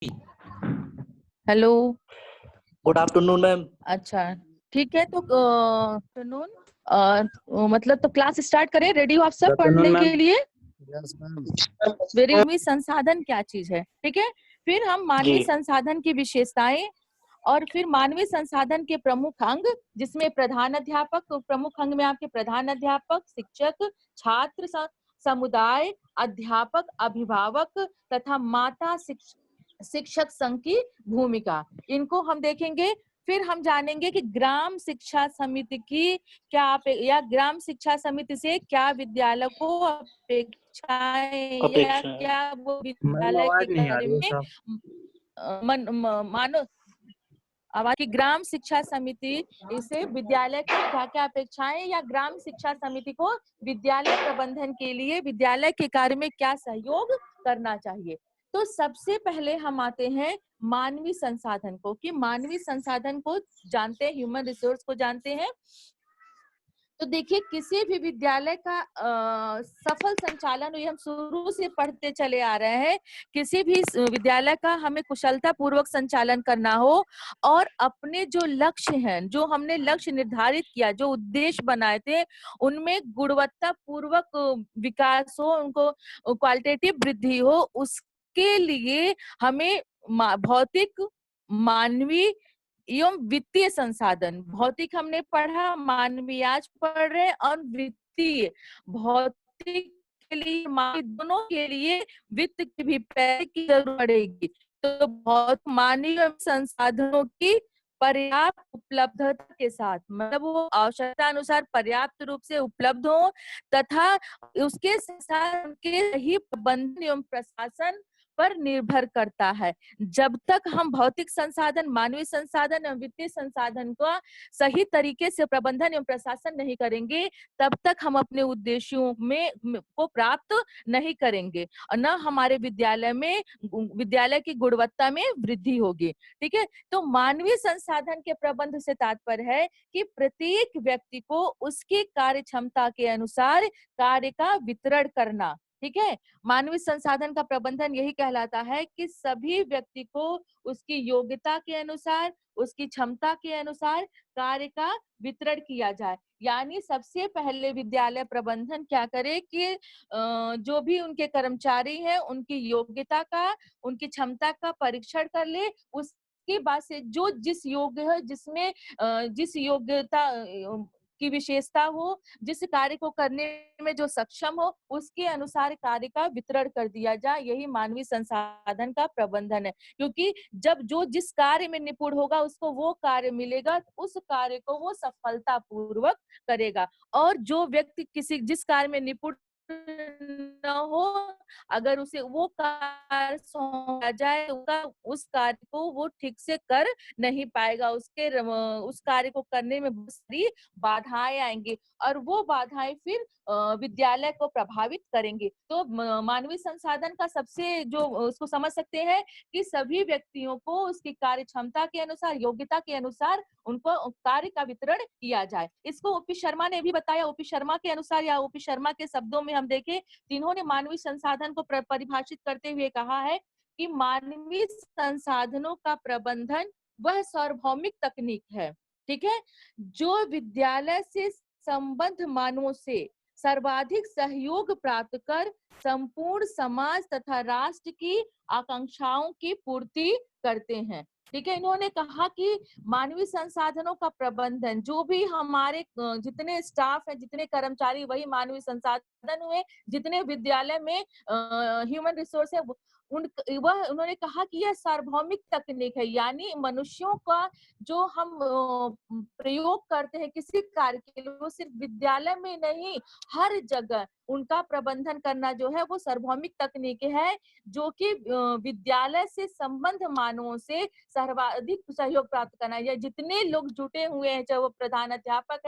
Hello. Good afternoon ma'am. अच्छा, ठीक है। तो आफ्टरनून मतलब तो क्लास स्टार्ट करें। रेडी हो आप सब पढ़ने के लिए? Yes ma'am. मानवीय संसाधन क्या चीज है, ठीक है। फिर हम मानवीय जी। संसाधन की विशेषताएं और फिर मानवीय संसाधन के प्रमुख अंग, जिसमें प्रधान अध्यापक, तो प्रमुख अंग में आपके प्रधान अध्यापक, शिक्षक, छात्र, समुदाय, अध्यापक, अभिभावक तथा माता शिक्षक संघ की भूमिका, इनको हम देखेंगे। फिर हम जानेंगे कि ग्राम शिक्षा समिति की क्या या ग्राम शिक्षा समिति से क्या विद्यालय को अपेक्षाएं या अपेक्षा है। क्या वो मैम विद्यालय के आवाज नहीं आ कार्य रही है में साहब। मानो आवाज की ग्राम शिक्षा समिति इसे विद्यालय को क्या क्या अपेक्षाएं या ग्राम शिक्षा समिति को विद्यालय प्रबंधन के लिए विद्यालय के कार्य में क्या सहयोग करना चाहिए। तो सबसे पहले हम आते हैं मानवीय संसाधन को, कि मानवीय संसाधन को जानते हैं, ह्यूमन रिसोर्स को जानते हैं। तो देखिए, किसी भी विद्यालय का सफल संचालन, ये हम शुरू से पढ़ते चले आ रहे हैं, किसी भी विद्यालय का हमें कुशलता पूर्वक संचालन करना हो और अपने जो लक्ष्य हैं, जो हमने लक्ष्य निर्धारित किया, जो उद्देश्य बनाए थे, उनमें गुणवत्ता पूर्वक विकास हो, उनको क्वालिटेटिव वृद्धि हो, उसके लिए हमें भौतिक, मानवीय एवं वित्तीय संसाधन, भौतिक हमने पढ़ा, मानवीय आज पढ़ रहे, और वित्तीय, भौतिक के लिए दोनों के लिए वित्त की भी पैसे की जरूरत पड़ेगी। तो बहुत मानवीय संसाधनों की पर्याप्त उपलब्धता के साथ, मतलब वो आवश्यकता अनुसार पर्याप्त रूप से उपलब्ध हो तथा उसके साथ उनके सही प्रबंधन एवं प्रशासन पर निर्भर करता है। जब तक हम भौतिक संसाधन, मानवीय संसाधन और वित्तीय संसाधन का सही तरीके से प्रबंधन एवं प्रशासन नहीं करेंगे, तब तक हम अपने उद्देश्यों में को प्राप्त नहीं करेंगे और न हमारे विद्यालय की गुणवत्ता में वृद्धि होगी। ठीक है। तो मानवीय संसाधन के प्रबंध से तात्पर्य है कि प्रत्येक व्यक्ति को उसकी कार्य क्षमता के अनुसार कार्य का वितरण करना। ठीक है। मानवीय संसाधन का प्रबंधन यही कहलाता है कि सभी व्यक्ति को उसकी योग्यता के अनुसार, उसकी क्षमता के अनुसार कार्य का वितरण किया जाए। यानी सबसे पहले विद्यालय प्रबंधन क्या करे कि जो भी उनके कर्मचारी हैं, उनकी योग्यता का, उनकी क्षमता का परीक्षण कर ले। उसके बाद से जो जिस योग्य है, जिसमें जिस योग्यता की विशेषता हो, जिस कार्य को करने में जो सक्षम हो, उसके अनुसार कार्य का वितरण कर दिया जाए। यही मानवीय संसाधन का प्रबंधन है। क्योंकि जब जो जिस कार्य में निपुण होगा, उसको वो कार्य मिलेगा, उस कार्य को वो सफलता पूर्वक करेगा। और जो व्यक्ति जिस कार्य में निपुण न हो, अगर उसे वो कार्य सौंपा जाए, उस कार्य को वो ठीक से कर नहीं पाएगा। उस कार्य को करने में बहुत सारी बाधाएं आएंगी और वो बाधाएं फिर विद्यालय को प्रभावित करेंगे। तो मानवीय संसाधन का सबसे जो उसको समझ सकते हैं कि सभी व्यक्तियों को उसकी कार्य क्षमता के अनुसार, योग्यता के अनुसार उनको कार्य का वितरण किया जाए। इसको ओपी शर्मा ने भी बताया। ओपी शर्मा के अनुसार या ओपी शर्मा के शब्दों में हम देखें, इन्होंने मानवीय संसाधन को परिभाषित करते हुए कहा है कि मानवीय संसाधनों का प्रबंधन वह सार्वभौमिक तकनीक है, ठीक है, जो विद्यालय से संबद्ध मानवों से सर्वाधिक सहयोग प्राप्त कर संपूर्ण समाज तथा राष्ट्र की आकांक्षाओं की पूर्ति करते हैं। ठीक है। इन्होंने कहा कि मानवीय संसाधनों का प्रबंधन, जो भी हमारे जितने स्टाफ है, जितने कर्मचारी, वही मानवीय संसाधन हुए, जितने विद्यालय में ह्यूमन रिसोर्स है, उन्होंने कहा कि यह सार्वभौमिक तकनीक है। यानी मनुष्यों का जो हम प्रयोग करते हैं किसी कार्य के लिए, वो सिर्फ विद्यालय में नहीं, हर जगह उनका प्रबंधन करना जो है वो सार्वभौमिक तकनीक है, जो कि विद्यालय से संबंध मानवों से सर्वाधिक सहयोग प्राप्त करना। या जितने लोग जुटे हुए हैं, चाहे वो प्रधान अध्यापक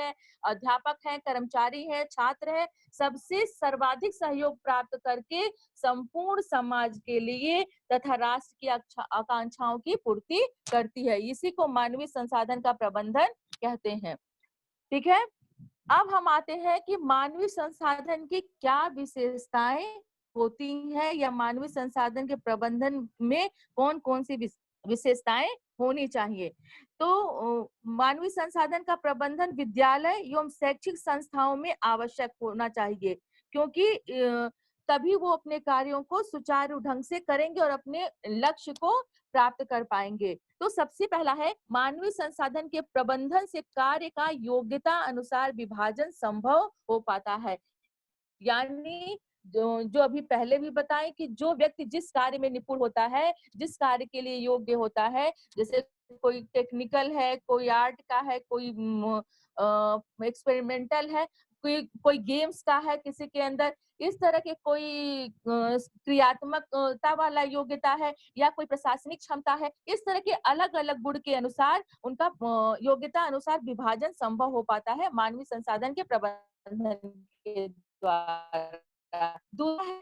हैं, कर्मचारी हैं, छात्र हैं, सबसे सर्वाधिक सहयोग प्राप्त करके संपूर्ण समाज के लिए तथा राष्ट्र की आकांक्षाओं की पूर्ति करती है। इसी को मानवीय संसाधन का प्रबंधन कहते हैं। ठीक है। अब हम आते हैं कि मानवीय संसाधन की क्या विशेषताएं होती हैं या मानवीय संसाधन के प्रबंधन में कौन कौन सी विशेषताएं होनी चाहिए। तो मानवीय संसाधन का प्रबंधन विद्यालय एवं शैक्षिक संस्थाओं में आवश्यक होना चाहिए, क्योंकि तभी वो अपने कार्यों को सुचारू ढंग से करेंगे और अपने लक्ष्य को प्राप्त कर पाएंगे। तो सबसे पहला है, मानवीय संसाधन के प्रबंधन से कार्य का योग्यता अनुसार विभाजन संभव हो पाता है। यानी जो अभी पहले भी बताएं कि जो व्यक्ति जिस कार्य में निपुण होता है, जिस कार्य के लिए योग्य होता है, जैसे कोई टेक्निकल है, कोई आर्ट का है, कोई एक्सपेरिमेंटल है, कोई गेम्स का है किसी के अंदर, इस तरह के कोई क्रियात्मकता वाला योग्यता है या कोई प्रशासनिक क्षमता है, इस तरह के अलग अलग गुण के अनुसार उनका योग्यता अनुसार विभाजन संभव हो पाता है मानवीय संसाधन के प्रबंधन के द्वारा। दूसरा है,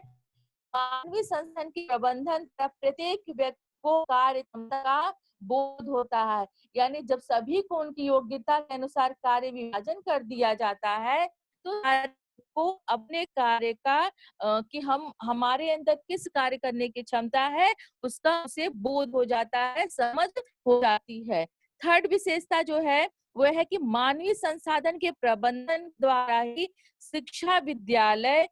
मानवीय संसाधन के प्रबंधन का प्रत्येक व्यक्ति को कार्य क्षमता का बोध होता है। यानी जब सभी को उनकी योग्यता के अनुसार कार्य विभाजन कर दिया जाता है, तो को अपने कार्य का कि हम हमारे अंदर किस कार्य करने की क्षमता है उसका उसे बोध हो जाता है, समझ हो जाती है। थर्ड विशेषता जो है वो है कि मानवीय संसाधन के प्रबंधन द्वारा ही शिक्षा विद्यालय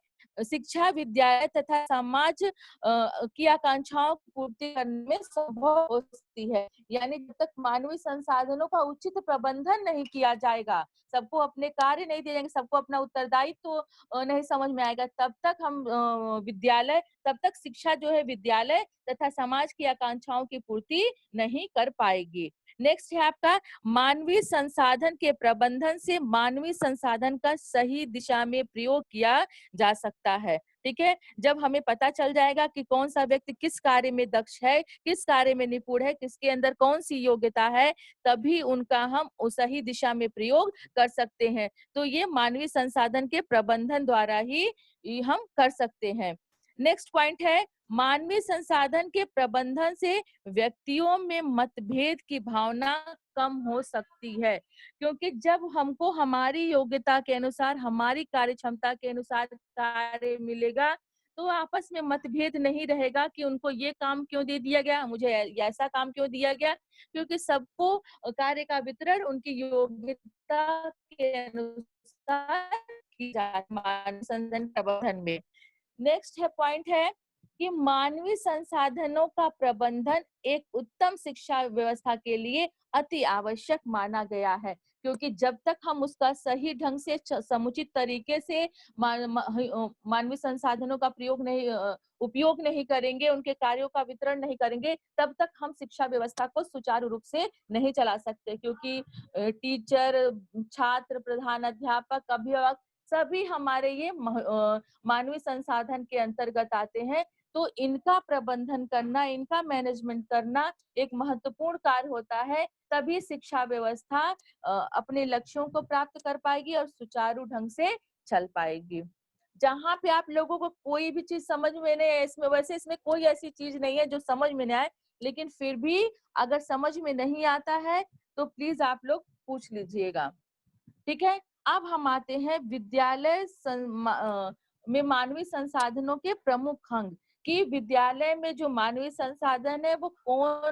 तथा समाज की आकांक्षाओं की पूर्ति करने में संभव हो सकती है। यानी जब तक मानवीय संसाधनों का उचित प्रबंधन नहीं किया जाएगा, सबको अपने कार्य नहीं दिए जाएंगे, सबको अपना उत्तरदायित्व नहीं समझ में आएगा, तब तक शिक्षा जो है विद्यालय तथा समाज की आकांक्षाओं की पूर्ति नहीं कर पाएगी। नेक्स्ट है आपका, मानवीय संसाधन के प्रबंधन से मानवीय संसाधन का सही दिशा में प्रयोग किया जा सकता है। ठीक है, जब हमें पता चल जाएगा कि कौन सा व्यक्ति किस कार्य में दक्ष है, किस कार्य में निपुण है, किसके अंदर कौन सी योग्यता है, तभी उनका हम सही दिशा में प्रयोग कर सकते हैं। तो ये मानवीय संसाधन के प्रबंधन द्वारा ही हम कर सकते हैं। नेक्स्ट पॉइंट है, मानवीय संसाधन के प्रबंधन से व्यक्तियों में मतभेद की भावना कम हो सकती है, क्योंकि जब हमको हमारी योग्यता के अनुसार, हमारी कार्य क्षमता के अनुसार कार्य मिलेगा, तो आपस में मतभेद नहीं रहेगा कि उनको ये काम क्यों दे दिया गया, मुझे ऐसा काम क्यों दिया गया, क्योंकि सबको कार्य का वितरण उनकी योग्यता के अनुसार की जाए मानव संसाधन प्रबंधन में। नेक्स्ट है पॉइंट है कि मानवीय संसाधनों का प्रबंधन एक उत्तम शिक्षा व्यवस्था के लिए अति आवश्यक माना गया है, क्योंकि जब तक हम उसका सही ढंग से समुचित तरीके से मानवीय संसाधनों का उपयोग नहीं करेंगे, उनके कार्यों का वितरण नहीं करेंगे, तब तक हम शिक्षा व्यवस्था को सुचारू रूप से नहीं चला सकते, क्योंकि टीचर, छात्र, प्रधान अध्यापक, अभिभावक सभी हमारे ये मानवीय संसाधन के अंतर्गत आते हैं। तो इनका प्रबंधन करना, इनका मैनेजमेंट करना एक महत्वपूर्ण कार्य होता है, तभी शिक्षा व्यवस्था अपने लक्ष्यों को प्राप्त कर पाएगी और सुचारू ढंग से चल पाएगी। जहाँ पे आप लोगों को कोई भी चीज समझ में नहीं, इसमें कोई ऐसी चीज नहीं है जो समझ में नहीं आए, लेकिन फिर भी अगर समझ में नहीं आता है तो प्लीज आप लोग पूछ लीजिएगा। ठीक है, अब हम आते हैं विद्यालय में मानवीय संसाधनों के प्रमुख अंग, कि विद्यालय में जो मानवीय संसाधन है वो कौन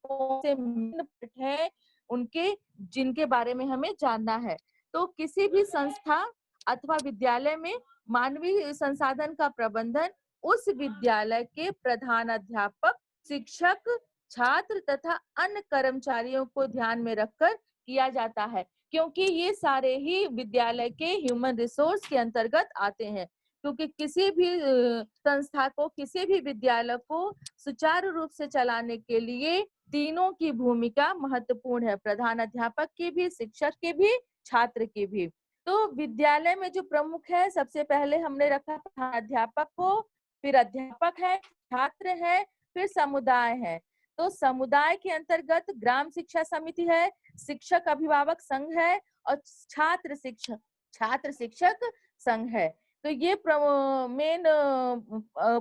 कौन से है उनके, जिनके बारे में हमें जानना है। तो किसी भी संस्था अथवा विद्यालय में मानवीय संसाधन का प्रबंधन उस विद्यालय के प्रधान अध्यापक, शिक्षक, छात्र तथा अन्य कर्मचारियों को ध्यान में रखकर किया जाता है, क्योंकि ये सारे ही विद्यालय के ह्यूमन रिसोर्स के अंतर्गत आते हैं। क्योंकि किसी भी संस्था को, किसी भी विद्यालय को सुचारू रूप से चलाने के लिए तीनों की भूमिका महत्वपूर्ण है, प्रधान अध्यापक की भी, शिक्षक की भी, छात्र की भी। तो विद्यालय में जो प्रमुख है, सबसे पहले हमने रखा प्रधान अध्यापक को, फिर अध्यापक है, छात्र है, फिर समुदाय है। तो समुदाय के अंतर्गत ग्राम शिक्षा समिति है, शिक्षक अभिभावक संघ है और छात्र शिक्षक संघ है। तो ये मेन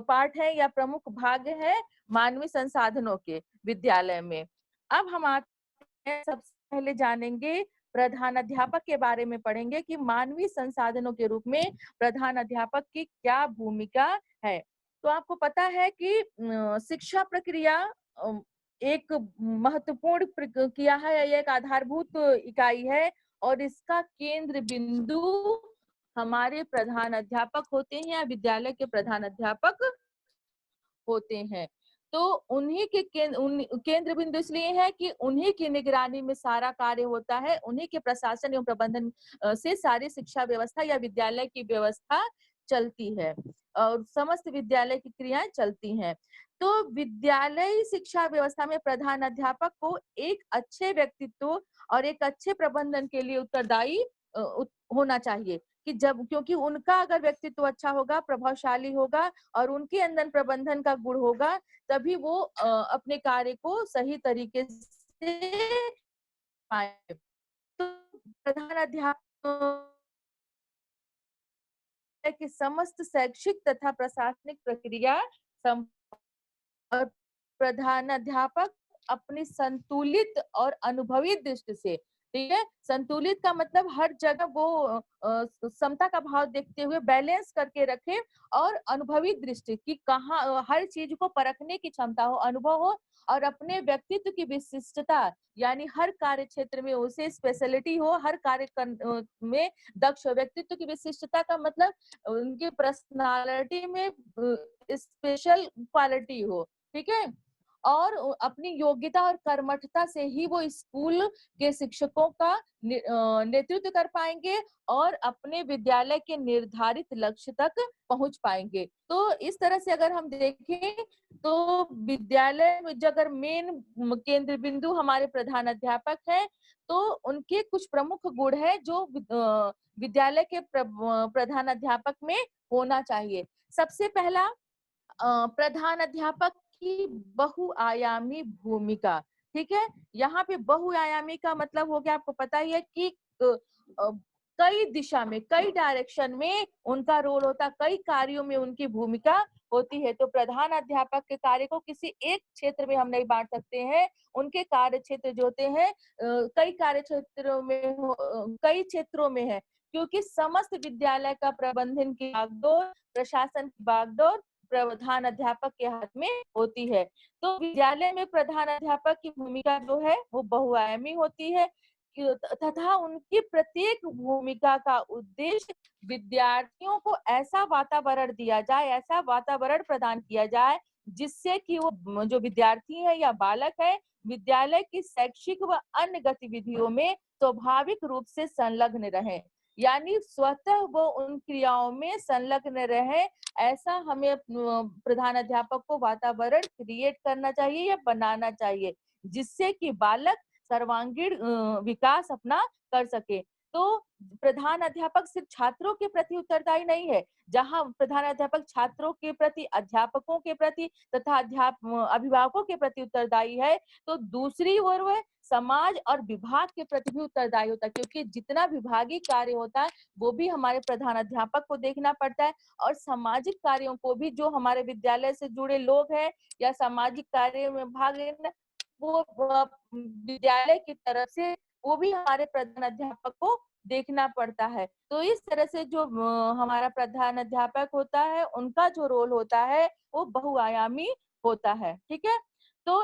पार्ट है या प्रमुख भाग है मानवीय संसाधनों के विद्यालय में। अब हम आते हैं, सबसे पहले जानेंगे प्रधान अध्यापक के बारे में, पढ़ेंगे कि मानवीय संसाधनों के रूप में प्रधान अध्यापक की क्या भूमिका है। तो आपको पता है कि शिक्षा प्रक्रिया एक महत्वपूर्ण प्रक्रिया है, या एक आधारभूत इकाई है, और इसका केंद्र बिंदु हमारे प्रधान अध्यापक होते हैं या विद्यालय के प्रधान अध्यापक होते हैं। तो उन्हीं के केंद्र बिंदु इसलिए है कि उन्हीं की निगरानी में सारा कार्य होता है, उन्हीं के प्रशासन एवं प्रबंधन से सारी शिक्षा व्यवस्था या विद्यालय की व्यवस्था चलती है और समस्त विद्यालय की क्रियाएं चलती हैं। तो विद्यालय शिक्षा व्यवस्था में प्रधान अध्यापक को एक अच्छे व्यक्तित्व और एक अच्छे प्रबंधन के लिए उत्तरदायी होना चाहिए, कि जब क्योंकि उनका अगर व्यक्तित्व अच्छा होगा, प्रभावशाली होगा और उनके अंदर प्रबंधन का गुण होगा, तभी वो अपने कार्य को सही तरीके से पाए। तो प्रधान अध्यापक की समस्त शैक्षिक तथा प्रशासनिक प्रक्रिया और प्रधान अध्यापक अपनी संतुलित और अनुभवी दृष्टि से, ठीक है, संतुलित का मतलब हर जगह वो समता का भाव देखते हुए बैलेंस करके रखे, और अनुभवी दृष्टि की कहाँ हर चीज को परखने की क्षमता हो, अनुभव हो, और अपने व्यक्तित्व की विशिष्टता, यानी हर कार्य क्षेत्र में उसे स्पेशलिटी हो, हर कार्य में दक्ष हो। व्यक्तित्व की विशिष्टता का मतलब उनकी पर्सनालिटी में स्पेशल क्वालिटी हो, ठीक है, और अपनी योग्यता और कर्मठता से ही वो स्कूल के शिक्षकों का नेतृत्व कर पाएंगे और अपने विद्यालय के निर्धारित लक्ष्य तक पहुंच पाएंगे। तो इस तरह से अगर हम देखें तो विद्यालय में जो अगर मेन केंद्र बिंदु हमारे प्रधान अध्यापक हैं, तो उनके कुछ प्रमुख गुण है जो विद्यालय के प्रधान अध्यापक में होना चाहिए। सबसे पहला, प्रधान अध्यापक की बहुआयामी भूमिका, ठीक है। यहाँ पे बहुआयामी का मतलब हो गया, आपको पता ही है कि कई दिशा में, कई डायरेक्शन में उनका रोल होता, कई कार्यों में उनकी भूमिका होती है। तो प्रधान अध्यापक के कार्य को किसी एक क्षेत्र में हम नहीं बांट सकते हैं, उनके कार्य क्षेत्र जो होते हैं कई कार्य क्षेत्रों में कई क्षेत्रों में है, क्योंकि समस्त विद्यालय का प्रबंधन की बागडोर, प्रशासन की बागडोर प्रधान अध्यापक के हाथ में होती है। तो विद्यालय में प्रधान अध्यापक की भूमिका जो है वो बहुआयामी होती है, तथा उनकी प्रत्येक भूमिका का उद्देश्य विद्यार्थियों को ऐसा वातावरण दिया जाए, ऐसा वातावरण प्रदान किया जाए जिससे कि वो जो विद्यार्थी है या बालक है, विद्यालय की शैक्षिक व अन्य गतिविधियों में स्वाभाविक रूप से संलग्न रहे, यानी स्वतः वो उन क्रियाओं में संलग्न रहे। ऐसा हमें प्रधान अध्यापक को वातावरण क्रिएट करना चाहिए या बनाना चाहिए, जिससे कि बालक सर्वांगीण विकास अपना कर सके। तो प्रधान अध्यापक सिर्फ छात्रों के प्रति उत्तरदायी नहीं है, जहां प्रधान अध्यापक छात्रों के प्रति, अध्यापकों के प्रति तथा अभिभावकों के प्रति उत्तरदायी है, तो दूसरी ओर वह समाज और विभाग के प्रति भी उत्तरदायी होता है, क्योंकि जितना विभागीय कार्य होता है वो भी हमारे प्रधान अध्यापक को देखना पड़ता है, और सामाजिक कार्यों को भी जो हमारे विद्यालय से जुड़े लोग हैं या सामाजिक कार्य में भाग लेना, वो विद्यालय की तरफ से वो भी हमारे प्रधान अध्यापक को देखना पड़ता है। तो इस तरह से जो हमारा प्रधान अध्यापक होता है, उनका जो रोल होता है वो बहुआयामी होता है, ठीक है। तो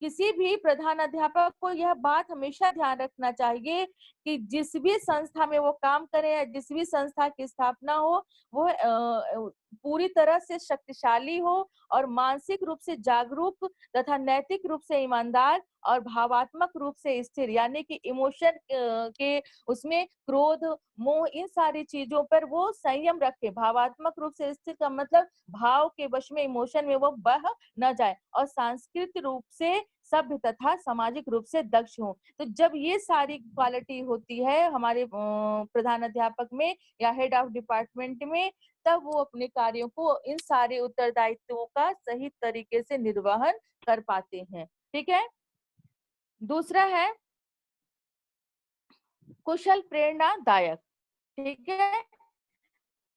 किसी भी प्रधान अध्यापक को यह बात हमेशा ध्यान रखना चाहिए कि जिस भी संस्था में वो काम करे या जिस भी संस्था की स्थापना हो, वो पूरी तरह से शक्तिशाली हो और मानसिक रूप से जागरूक तथा नैतिक रूप से ईमानदार और भावात्मक रूप से स्थिर, यानी कि इमोशन के उसमें क्रोध, मोह, इन सारी चीजों पर वो संयम रखे। भावात्मक रूप से स्थिर का मतलब भाव के वश में, इमोशन में वो बह न जाए, और सांस्कृतिक रूप से सभ्य तथा सामाजिक रूप से दक्ष हो। तो जब ये सारी क्वालिटी होती है हमारे प्रधान अध्यापक में या हेड ऑफ डिपार्टमेंट में, तब वो अपने कार्यों को, इन सारे उत्तरदायित्वों का सही तरीके से निर्वहन कर पाते हैं, ठीक है। दूसरा है कुशल प्रेरणादायक, ठीक है।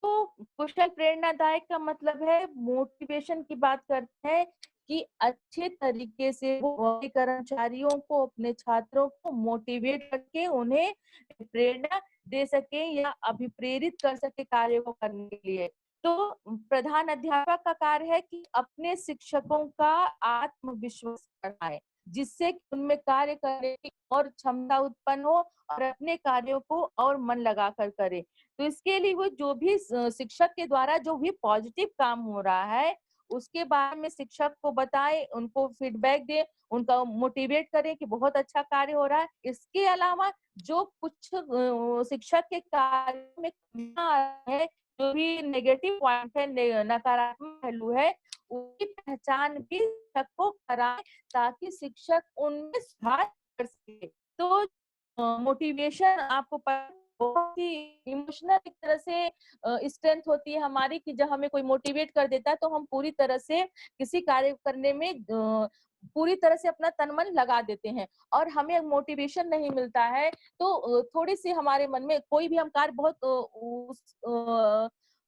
तो कुशल प्रेरणादायक का मतलब है, मोटिवेशन की बात करते हैं कि अच्छे तरीके से वो अपने कर्मचारियों को, अपने छात्रों को मोटिवेट करके उन्हें प्रेरणा दे सके या अभिप्रेरित कर सके कार्य को करने के लिए। तो प्रधान अध्यापक का कार्य है कि अपने शिक्षकों का आत्मविश्वास बढ़ाए, जिससे कि उनमें कार्य करने की और क्षमता उत्पन्न हो और अपने कार्यों को और मन लगाकर करे। तो इसके लिए वो जो भी शिक्षक के द्वारा जो भी पॉजिटिव काम हो रहा है उसके बारे में शिक्षक को बताएं, उनको फीडबैक दें, उनका मोटिवेट करें कि बहुत अच्छा कार्य हो रहा है। इसके अलावा जो कुछ शिक्षक के कार्य में कमियां आ रही है, जो भी नेगेटिव पॉइंट है, नकारात्मक पहलू है, उसकी पहचान भी शिक्षक को कराएं ताकि शिक्षक उनमें सुधार कर सके। तो मोटिवेशन आपको बहुत ही इमोशनल एक तरह से स्ट्रेंथ होती है हमारी कि जब हमें कोई मोटिवेट कर देता है तो हम पूरी तरह से किसी कार्य करने में पूरी तरह से अपना तन मन लगा देते हैं। और हमें मोटिवेशन नहीं मिलता है तो थोड़ी सी हमारे मन में कोई भी हम कार्य बहुत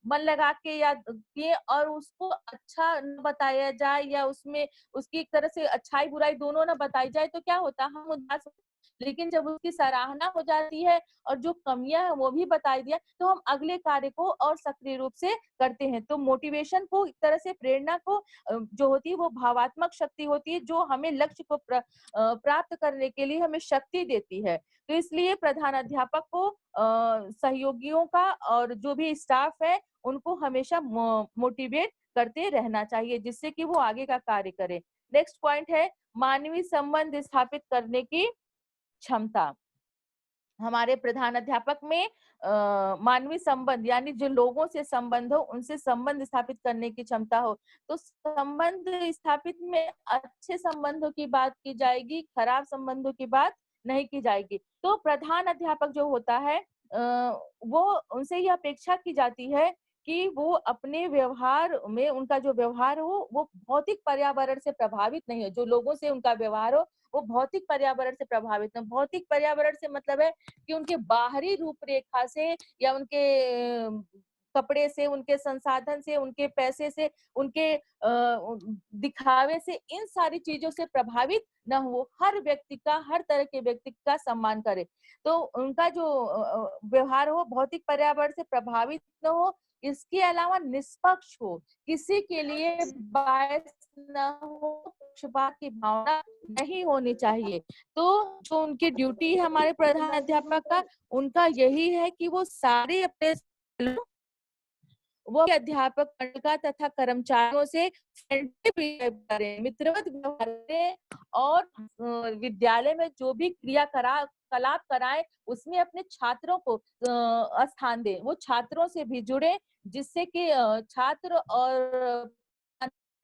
मन लगा के या किए और उसको अच्छा न बताया जाए या उसमें उसकी एक तरह से अच्छाई बुराई दोनों ना बताई जाए तो क्या होता है, हम उदास। लेकिन जब उसकी सराहना हो जाती है और जो कमियां है वो भी बताई दिया तो हम अगले कार्य को और सक्रिय रूप से करते हैं। तो मोटिवेशन को एक तरह से प्रेरणा को जो होती है वो भावात्मक शक्ति होती है जो हमें लक्ष्य को प्राप्त करने के लिए हमें शक्ति देती है। तो इसलिए प्रधान अध्यापक को सहयोगियों का और जो भी स्टाफ है उनको हमेशा मोटिवेट करते रहना चाहिए जिससे कि वो आगे का कार्य करें। नेक्स्ट पॉइंट है मानवीय संबंध स्थापित करने की क्षमता। हमारे प्रधान अध्यापक में मानवीय संबंध यानी जो लोगों से संबंध हो उनसे संबंध स्थापित करने की क्षमता हो। तो संबंध स्थापित में अच्छे संबंधों की बात की जाएगी, खराब संबंधों की बात नहीं की जाएगी। तो प्रधान अध्यापक जो होता है वो उनसे ये अपेक्षा की जाती है कि वो अपने व्यवहार में उनका जो व्यवहार हो वो भौतिक पर्यावरण से प्रभावित नहीं हो। जो लोगों से उनका व्यवहार हो वो भौतिक पर्यावरण से प्रभावित न। भौतिक पर्यावरण से मतलब है कि उनके बाहरी रूपरेखा से या उनके कपड़े से, उनके संसाधन से, उनके पैसे से, उनके दिखावे से, इन सारी चीजों से प्रभावित न हो। हर व्यक्ति का, हर तरह के व्यक्ति का सम्मान करे। तो उनका जो व्यवहार हो भौतिक पर्यावरण से प्रभावित न हो। इसके अलावा निष्पक्ष हो, किसी के लिए बायस न हो, पक्षपात की भावना नहीं होनी चाहिए। तो जो उनकी ड्यूटी है हमारे प्रधान अध्यापक का, उनका यही है कि वो सारे अपने वो अध्यापक पालिका तथा कर्मचारियों से फ्रेंडली बिहेव करें, मित्रवत व्यवहार करें और विद्यालय में जो भी क्रियाकलाप कराए उसमें अपने छात्रों को स्थान दें। वो छात्रों से भी जुड़े जिससे कि छात्र और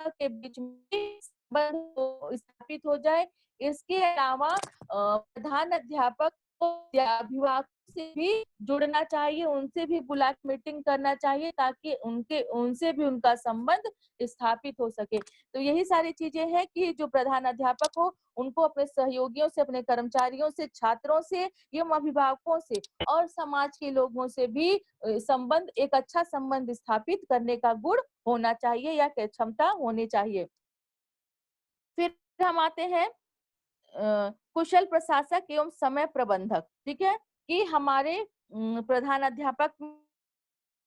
के बीच में संबंध स्थापित हो जाए। इसके अलावा प्रधान अध्यापक को अभिभावक से भी जुड़ना चाहिए, उनसे भी बुला के मीटिंग करना चाहिए ताकि उनसे भी उनका संबंध स्थापित हो सके। तो यही सारी चीजें हैं कि जो प्रधान अध्यापक हो उनको अपने सहयोगियों से, अपने कर्मचारियों से, छात्रों से एवं अभिभावकों से और समाज के लोगों से भी संबंध, एक अच्छा संबंध स्थापित करने का गुण होना चाहिए या क्षमता होनी चाहिए। फिर हम आते हैं कुशल प्रशासक एवं समय प्रबंधक। ठीक है कि हमारे प्रधान अध्यापक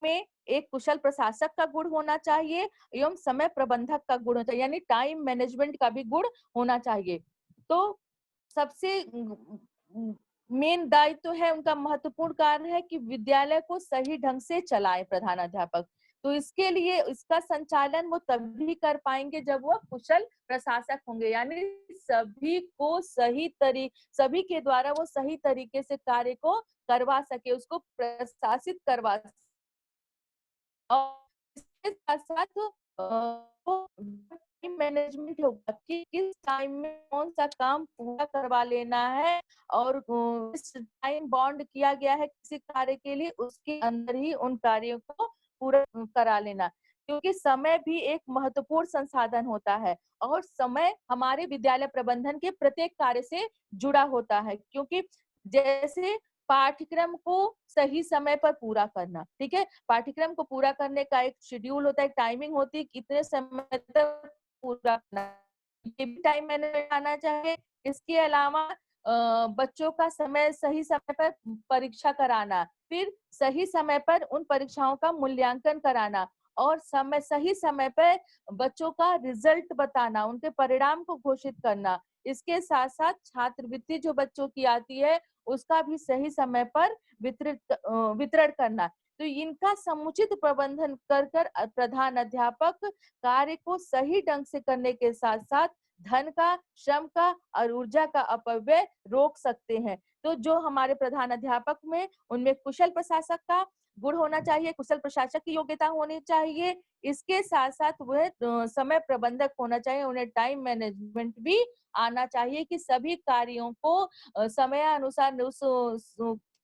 में एक कुशल प्रशासक का गुण होना चाहिए एवं समय प्रबंधक का गुण होता है, यानी टाइम मैनेजमेंट का भी गुण होना चाहिए। तो सबसे मेन दायित्व है, उनका महत्वपूर्ण कार्य है कि विद्यालय को सही ढंग से चलाए प्रधान अध्यापक। तो इसके लिए इसका संचालन वो तभी कर पाएंगे जब वो कुशल प्रशासक होंगे, यानी सभी के द्वारा वो सही तरीके से कार्य को करवा सके, उसको प्रशासित करवा सके। और इसके साथ-साथ टाइम मैनेजमेंट होगा कि किस टाइम में कौन सा काम पूरा करवा लेना है और किस टाइम बॉन्ड किया गया है किसी कार्य के लिए, उसके अंदर ही उन कार्यों को पूरा करा लेना। क्योंकि समय भी एक महत्वपूर्ण संसाधन होता है और समय हमारे विद्यालय प्रबंधन के प्रत्येक कार्य से जुड़ा होता है। क्योंकि जैसे पाठ्यक्रम को सही समय पर पूरा करना, ठीक है, पाठ्यक्रम को पूरा करने का एक शेड्यूल होता है, टाइमिंग होती है, कितने समय तक पूरा करना, ये भी टाइम मैनेजमेंट आना चाहिए। इसके अलावा बच्चों का सही समय पर परीक्षा कराना, फिर सही समय पर उन परीक्षाओं का मूल्यांकन कराना और सही समय पे बच्चों का रिजल्ट बताना, उनके परिणाम को घोषित करना। इसके साथ साथ छात्रवृत्ति जो बच्चों की आती है उसका भी सही समय पर वितरण करना। तो इनका समुचित प्रबंधन कर प्रधान अध्यापक कार्य को सही ढंग से करने के साथ साथ धन का, श्रम का और ऊर्जा का अपव्यय रोक सकते हैं। तो जो हमारे प्रधान अध्यापक में उनमें कुशल प्रशासक का गुण होना चाहिए, कुशल प्रशासक की योग्यता होनी चाहिए। इसके साथ साथ वह समय प्रबंधक होना चाहिए, उन्हें टाइम मैनेजमेंट भी आना चाहिए कि सभी कार्यों को समयानुसार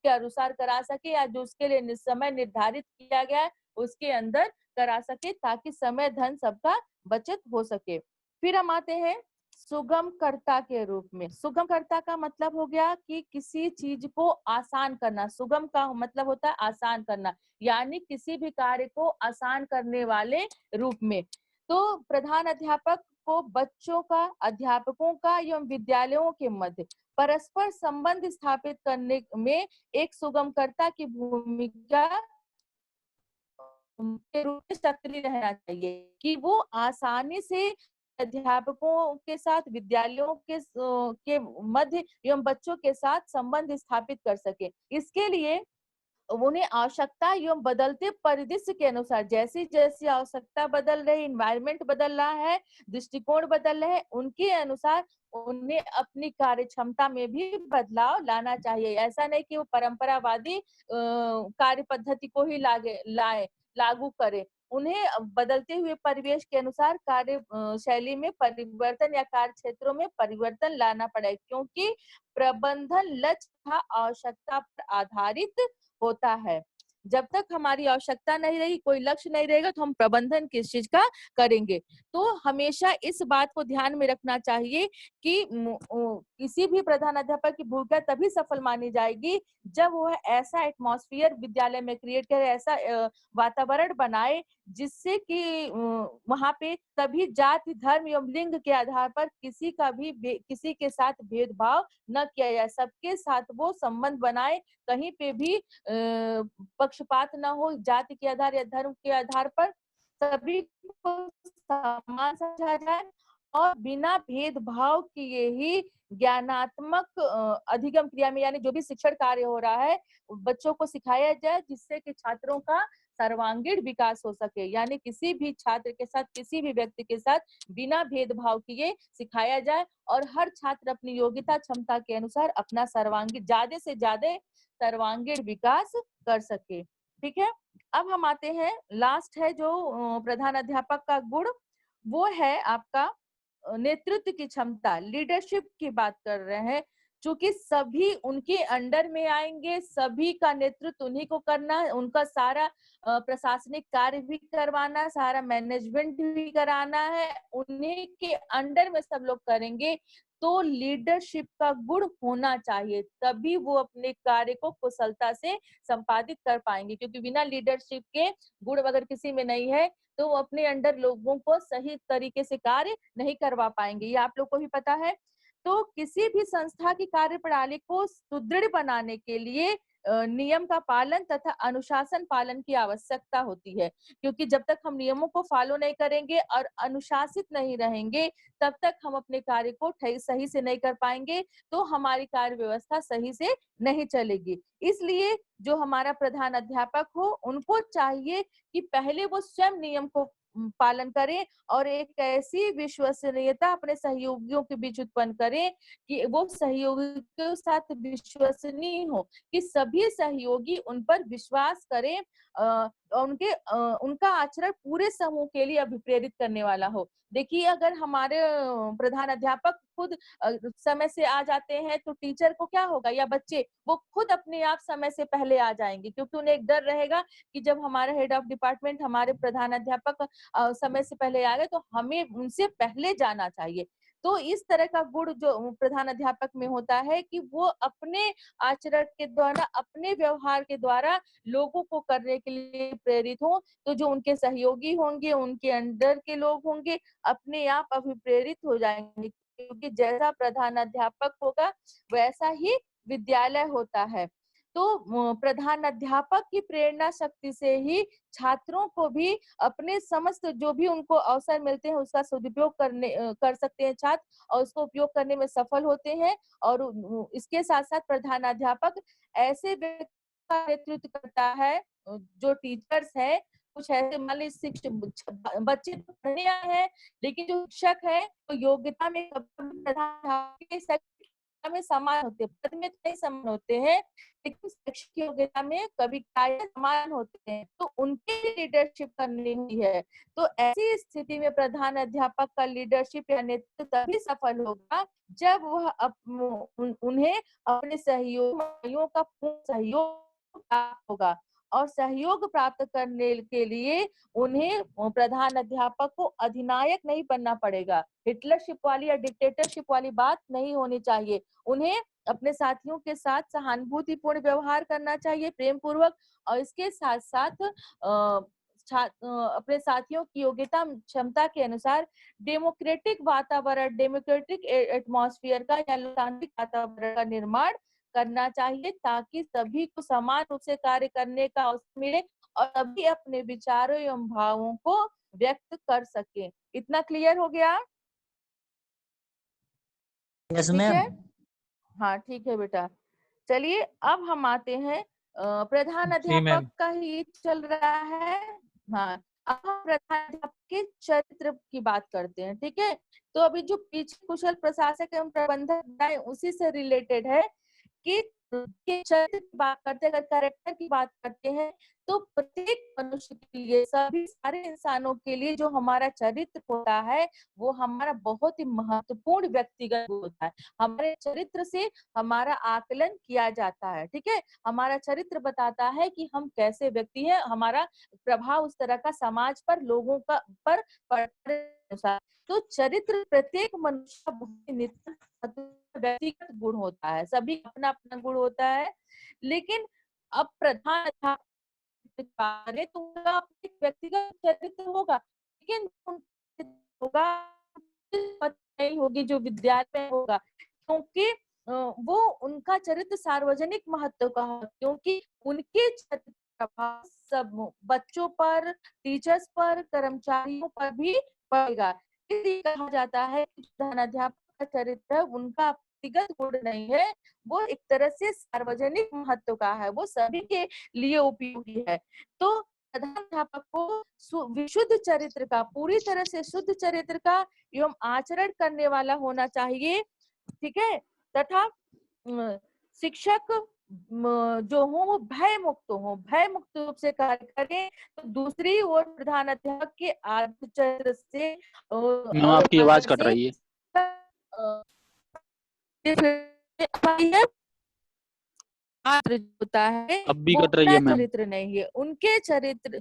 के अनुसार करा सके, या जो उसके लिए समय निर्धारित किया गया है उसके अंदर करा सके, ताकि समय धन सबका बचत हो सके। फिर हम आते हैं सुगमकर्ता के रूप में। सुगमकर्ता का मतलब हो गया कि किसी चीज को आसान करना। सुगम का मतलब होता है आसान करना, यानी किसी भी कार्य को आसान करने वाले रूप में। तो प्रधान अध्यापक को बच्चों का, अध्यापकों का एवं विद्यालयों के मध्य परस्पर संबंध स्थापित करने में एक सुगमकर्ता की भूमिका के रूप में सक्रिय रहना चाहिए, कि वो आसानी से अध्यापकों के साथ, विद्यालयों के मध्य एवं बच्चों के साथ संबंध स्थापित कर सके। इसके लिए उन्हें आवश्यकता एवं बदलते परिदृश्य के अनुसार, जैसी जैसी आवश्यकता बदल रही, इन्वायरमेंट बदल रहा है, दृष्टिकोण बदल रहे हैं, उनके अनुसार उन्हें अपनी कार्य क्षमता में भी बदलाव लाना चाहिए। ऐसा नहीं कि वो परंपरावादी कार्य पद्धति को ही लागू करे। उन्हें बदलते हुए परिवेश के अनुसार कार्य शैली में परिवर्तन या कार्य क्षेत्रों में परिवर्तन लाना पड़े, क्योंकि प्रबंधन लक्ष्य तथा आवश्यकता पर आधारित होता है। जब तक हमारी आवश्यकता नहीं रहेगी, कोई लक्ष्य नहीं रहेगा, तो हम प्रबंधन किस चीज का करेंगे। तो हमेशा इस बात को ध्यान में रखना चाहिए कि किसी भी प्रधान अध्यापक की भूमिका तभी सफल मानी जाएगी जब वह ऐसा एटमॉस्फेयर विद्यालय में क्रिएट करे, ऐसा वातावरण बनाए जिससे कि वहां पे सभी जाति, धर्म एवं लिंग के आधार पर किसी के साथ भेदभाव न किया जाए, सबके साथ वो संबंध बनाए, कहीं पे भी पक्षपात न हो, जाति के आधार या धर्म के आधार पर सभी को समान समझा जाए और बिना भेदभाव किए ही ज्ञानात्मक अधिगम क्रिया में, यानी जो भी शिक्षण कार्य हो रहा है बच्चों को सिखाया जाए, जिससे कि छात्रों का सर्वांगीण विकास हो सके। यानी किसी भी छात्र के साथ, किसी भी व्यक्ति के साथ बिना भेदभाव किए सिखाया जाए और हर छात्र अपनी योग्यता क्षमता के अनुसार अपना ज्यादा से ज्यादा सर्वांगीण विकास कर सके। ठीक है, अब हम आते हैं, लास्ट है जो प्रधान अध्यापक का गुण, वो है आपका नेतृत्व की क्षमता, लीडरशिप की बात कर रहे हैं। चूंकि सभी उनके अंडर में आएंगे, सभी का नेतृत्व उन्हीं को करना है, उनका सारा प्रशासनिक कार्य भी करवाना, सारा मैनेजमेंट भी कराना है, उन्हीं के अंडर में सब लोग करेंगे। तो लीडरशिप का गुण होना चाहिए, तभी वो अपने कार्य को कुशलता से संपादित कर पाएंगे, क्योंकि बिना लीडरशिप के गुण अगर किसी में नहीं है तो वो अपने अंडर लोगों को सही तरीके से कार्य नहीं करवा पाएंगे, ये आप लोग को भी पता है। तो किसी भी संस्था की कार्य प्रणाली को सुदृढ़ बनाने के लिए नियम का पालन तथा अनुशासन पालन की आवश्यकता होती है, क्योंकि जब तक हम नियमों को फॉलो नहीं करेंगे और अनुशासित नहीं रहेंगे तब तक हम अपने कार्य को सही से नहीं कर पाएंगे, तो हमारी कार्य व्यवस्था सही से नहीं चलेगी। इसलिए जो हमारा प्रधान अध्यापक हो, उनको चाहिए कि पहले वो स्वयं नियम को पालन करें और एक ऐसी विश्वसनीयता अपने सहयोगियों के बीच उत्पन्न करें कि वो सहयोगी के साथ विश्वसनीय हो, कि सभी सहयोगी उन पर विश्वास करें, उनका आचरण पूरे समूह के लिए अभिप्रेरित करने वाला हो। देखिए, अगर हमारे प्रधान अध्यापक खुद समय से आ जाते हैं तो टीचर को क्या होगा, या बच्चे वो खुद अपने आप समय से पहले आ जाएंगे, क्योंकि उन्हें एक डर रहेगा कि जब हमारा हेड ऑफ डिपार्टमेंट, हमारे प्रधान अध्यापक समय से पहले आ गए तो हमें उनसे पहले जाना चाहिए। तो इस तरह का गुण जो प्रधान अध्यापक में होता है कि वो अपने आचरण के द्वारा, अपने व्यवहार के द्वारा लोगों को करने के लिए प्रेरित हो, तो जो उनके सहयोगी होंगे, उनके अंडर के लोग होंगे, अपने आप अभिप्रेरित हो जाएंगे, क्योंकि जैसा प्रधान अध्यापक होगा वैसा ही विद्यालय होता है। तो प्रधान अध्यापक की प्रेरणा शक्ति से ही छात्रों को भी अपने समस्त जो भी उनको अवसर मिलते हैं उसका सदुपयोग कर सकते हैं छात्र, और उसको उपयोग करने में सफल होते हैं। और इसके साथ साथ प्रधानाध्यापक ऐसे व्यक्ति का नेतृत्व करता है, जो टीचर्स है, कुछ ऐसे मान लीजिए बच्चे तो पढ़ने आए हैं, लेकिन जो शिक्षक है तो योग्यता में कभी प्रधानाध्यापक में समान होते हैं, पद में नहीं समान होते हैं, लेकिन शैक्षिक योग्यता में कभी कार्य समान होते हैं, तो उनके लीडरशिप करनी हुई है। तो ऐसी स्थिति में प्रधान अध्यापक का लीडरशिप या नेतृत्व तभी सफल होगा जब वह उन्हें अपने सहयोगियों का पूर्ण सहयोग प्राप्त होगा, और सहयोग प्राप्त करने के लिए उन्हें प्रधान अध्यापक को अधिनायक नहीं बनना पड़ेगा, हिटलरशिप वाली या डिक्टेटरशिप वाली बात नहीं होनी चाहिए। उन्हें अपने साथियों के साथ सहानुभूतिपूर्ण व्यवहार करना चाहिए, प्रेम पूर्वक, और इसके साथ साथ अपने साथियों की योग्यता क्षमता के अनुसार डेमोक्रेटिक वातावरण, डेमोक्रेटिक एटमॉस्फेयर का या लोकतांत्रिक वातावरण का निर्माण करना चाहिए, ताकि सभी को समान रूप से कार्य करने का अवसर मिले और सभी अपने विचारों एवं भावों को व्यक्त कर सके। इतना क्लियर हो गया? यस ठीक मैम। है, हाँ ठीक है बेटा। चलिए अब हम आते हैं, प्रधान जी अध्यापक मैम। का ही चल रहा है। हाँ, अब हम प्रधान अध्यापक के चरित्र की बात करते हैं, ठीक है। तो अभी जो पीछे कुशल प्रशासक एवं प्रबंधक बनाए उसी से रिलेटेड है कि के चरित्र की बात करते हैं, अगर कैरेक्टर की बात करते हैं, तो प्रत्येक मनुष्य के लिए, सभी सारे इंसानों के लिए जो हमारा चरित्र होता है वो हमारा बहुत ही महत्वपूर्ण व्यक्तिगत होता है। हमारे चरित्र से हमारा आकलन किया जाता है, ठीक है। हमारा चरित्र बताता है कि हम कैसे व्यक्ति हैं, हमारा प्रभाव उस तरह का समाज पर, लोगों का पर पड़ता है। तो चरित्र प्रत्येक मनुष्य का बहुत ही व्यक्तिगत गुण होता है, सभी अपना अपना गुण होता है। लेकिन अब प्रधान अध्यापक तो उनका एक व्यक्तिगत चरित्र होगा, लेकिन होगा नहीं होगी जो विद्यालय में होगा, क्योंकि वो उनका चरित्र सार्वजनिक महत्व का है, क्योंकि उनके चरित्र प्रभाव सब बच्चों पर, टीचर्स पर, कर्मचारियों पर भी पड़ेगा। इसलिए कहा जाता है कि प्रधानाध्यापक का चरित्र उनका व्यक्तिगत गुण नहीं है, वो एक तरह से सार्वजनिक महत्व का है, वो सभी के लिए उपयोगी है। तो प्रधानाध्यापक को विशुद्ध चरित्र का, पूरी तरह से शुद्ध चरित्र का एवं आचरण करने वाला होना चाहिए, ठीक है। तथा शिक्षक जो हो वो भय मुक्त हो, भय मुक्त रूप से कार्य करें। तो दूसरी ओर प्रधान अध्यापक के आदर्श चरित्र से मैम आपकी आवाज कट रही है। होता है अब भी वो कट रही है मैम। चरित्र नहीं है, उनके चरित्र,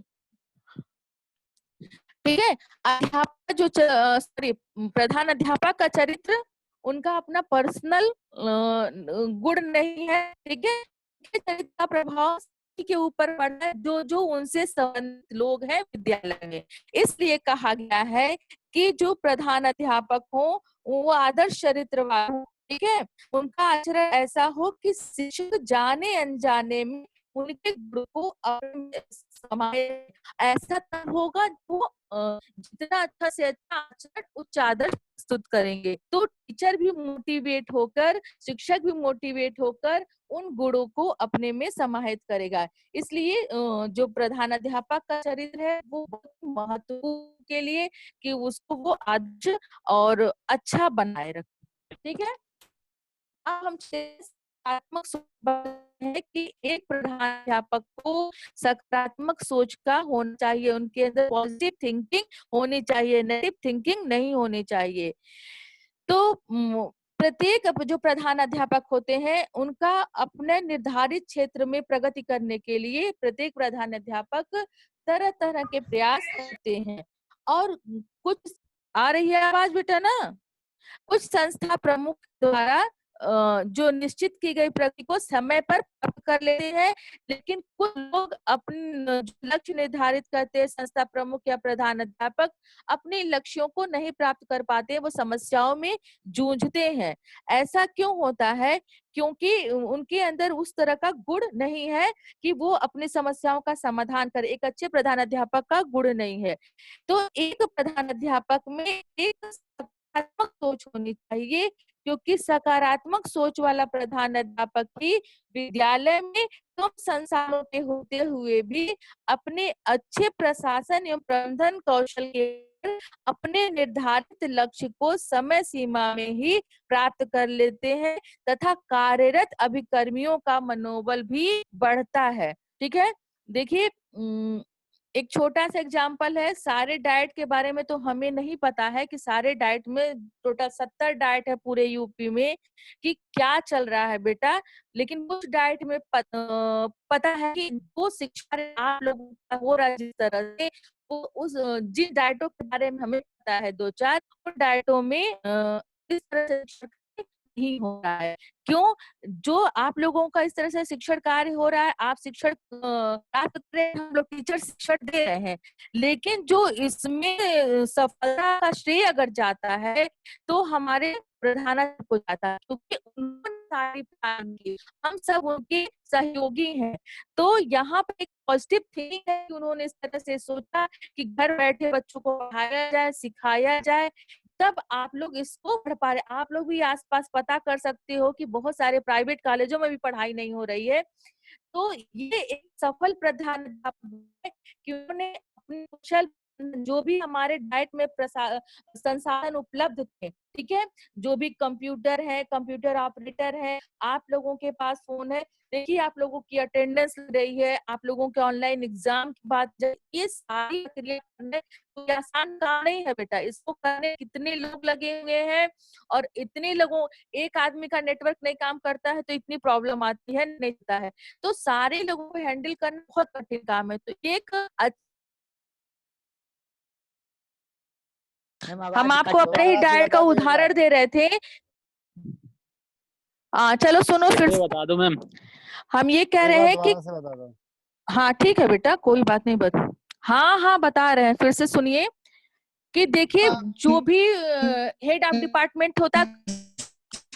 ठीक है। अध्यापक जो सॉरी प्रधान अध्यापक का चरित्र उनका अपना पर्सनल गुण नहीं है, ठीक है। उनके चरित्र का प्रभाव के ऊपर पड़ता है जो जो उनसे संबंधित लोग हैं विद्यालय में। इसलिए कहा गया है कि जो प्रधान अध्यापक हो वो आदर्श चरित्र वाला हो, ठीक है। उनका आचरण ऐसा हो कि शिक्षक जाने अनजाने में उनके गुण को अपने समाये। ऐसा तब होगा जो जितना अच्छा से अच्छा आचरण उच्च आदर्श प्रस्तुत करेंगे, तो टीचर भी मोटिवेट होकर, शिक्षक भी मोटिवेट होकर उन गुणों को अपने में समाहित करेगा। इसलिए जो प्रधानाध्यापक का चरित्र है वो बहुत महत्वपूर्ण के लिए कि उसको वो आदर्श और अच्छा बनाए रखे, ठीक है। अब हम सकारात्मक है कि एक प्रधानाध्यापक को सकारात्मक सोच का होना चाहिए, उनके अंदर पॉजिटिव थिंकिंग होनी चाहिए, नेगेटिव थिंकिंग नहीं होनी चाहिए। तो प्रत्येक जो प्रधान अध्यापक होते हैं उनका अपने निर्धारित क्षेत्र में प्रगति करने के लिए प्रत्येक प्रधान अध्यापक तरह तरह के प्रयास करते हैं। और कुछ आ रही है आवाज बेटा ना, कुछ संस्था प्रमुख द्वारा जो निश्चित की गई प्रगति को समय पर प्राप्त कर लेते हैं, लेकिन कुछ लोग अपने जो लक्ष्य निर्धारित करते हैं, संस्था प्रमुख या प्रधान अध्यापक अपने लक्ष्यों को नहीं प्राप्त कर पाते, वो समस्याओं में जूझते हैं। ऐसा क्यों होता है? क्योंकि उनके अंदर उस तरह का गुण नहीं है कि वो अपनी समस्याओं का समाधान करे। एक अच्छे प्रधान अध्यापक का गुण नहीं है। तो एक प्रधान अध्यापक में एक सकारात्मक सोच होनी चाहिए, क्योंकि सकारात्मक सोच वाला प्रधान अध्यापक ही विद्यालय में कम संसाधनों के होते हुए भी अपने अच्छे प्रशासन एवं प्रबंधन कौशल के अपने निर्धारित लक्ष्य को समय सीमा में ही प्राप्त कर लेते हैं, तथा कार्यरत अभिकर्मियों का मनोबल भी बढ़ता है। ठीक है, देखिए एक छोटा सा एग्जाम्पल है। सारे डाइट के बारे में तो हमें नहीं पता है कि सारे डाइट में टोटल 70 डाइट है पूरे यूपी में, कि क्या चल रहा है बेटा। लेकिन कुछ डाइट में पता है कि वो शिक्षा आप लोगों का हो रहा है जिस तरह से, वो उस जिन डाइटों के बारे में हमें पता है दो चार, उन डाइटों में इस तरह से शिक्षण नहीं हो रहा है। क्यों? जो आप लोगों का इस तरह से शिक्षण कार्य हो रहा है, आप शिक्षण प्राप्त कर रहे हैं, हम लोग टीचर शिक्षण दे रहे हैं, लेकिन जो इसमें सफलता का श्रेय अगर जाता है तो हमारे प्रधानाचार्य को जाता है, क्योंकि उन्होंने सारी प्लान की, हम सब उनके सहयोगी हैं। तो यहाँ पर एक पॉजिटिव थिंकिंग है कि उन्होंने इस तरह से सोचा कि घर बैठे बच्चों को पढ़ाया जाए, सिखाया जाए, तब आप लोग इसको पढ़ पा रहे। आप लोग भी आसपास पता कर सकते हो कि बहुत सारे प्राइवेट कॉलेजों में भी पढ़ाई नहीं हो रही है। तो ये एक सफल प्रधान अध्यापक है कि उन्होंने अपने कुशल जो भी हमारे डाइट में संसाधन उपलब्ध थे, ठीक है, जो भी कंप्यूटर है, कंप्यूटर ऑपरेटर है, आप लोगों के पास फोन है, देखिए आप लोगों की अटेंडेंस लग रही है, आप लोगों के ऑनलाइन एग्जाम की बात, ये सारी प्रक्रिया करने कोई आसान काम नहीं है बेटा। इसको करने कितने लोग लगे हुए हैं, और इतने लोगों, एक आदमी का नेटवर्क नहीं काम करता है तो इतनी प्रॉब्लम आती है, नहीं होता है। तो सारे लोगों को हैंडल करना बहुत कठिन काम है। तो एक हम आपको अपने ही डाइट का उदाहरण दे रहे थे। चलो सुनो फिर ये बता दो मैम। हम ये कह रहे हैं कि बता दो। हाँ ठीक है बेटा, कोई बात नहीं, बता। हाँ बता रहे हैं, फिर से सुनिए कि देखिए जो भी हेड ऑफ डिपार्टमेंट होता,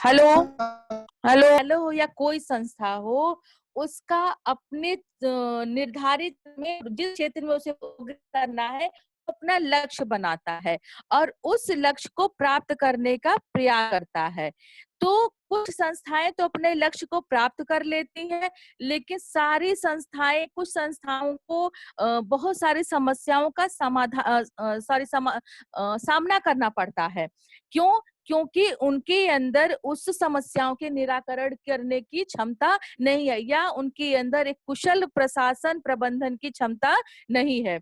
हेलो हेलो हेलो, या कोई संस्था हो, उसका अपने निर्धारित में जिस क्षेत्र में उसे प्रोग्रेस करना है, अपना लक्ष्य बनाता है और उस लक्ष्य को प्राप्त करने का प्रयास करता है। तो कुछ संस्थाएं तो अपने लक्ष्य को प्राप्त कर लेती हैं, लेकिन सारी संस्थाएं, कुछ संस्थाओं को बहुत सारी समस्याओं का सामना करना पड़ता है। क्यों? क्योंकि उनके अंदर उस समस्याओं के निराकरण करने की क्षमता नहीं है, या उनके अंदर एक कुशल प्रशासन प्रबंधन की क्षमता नहीं है।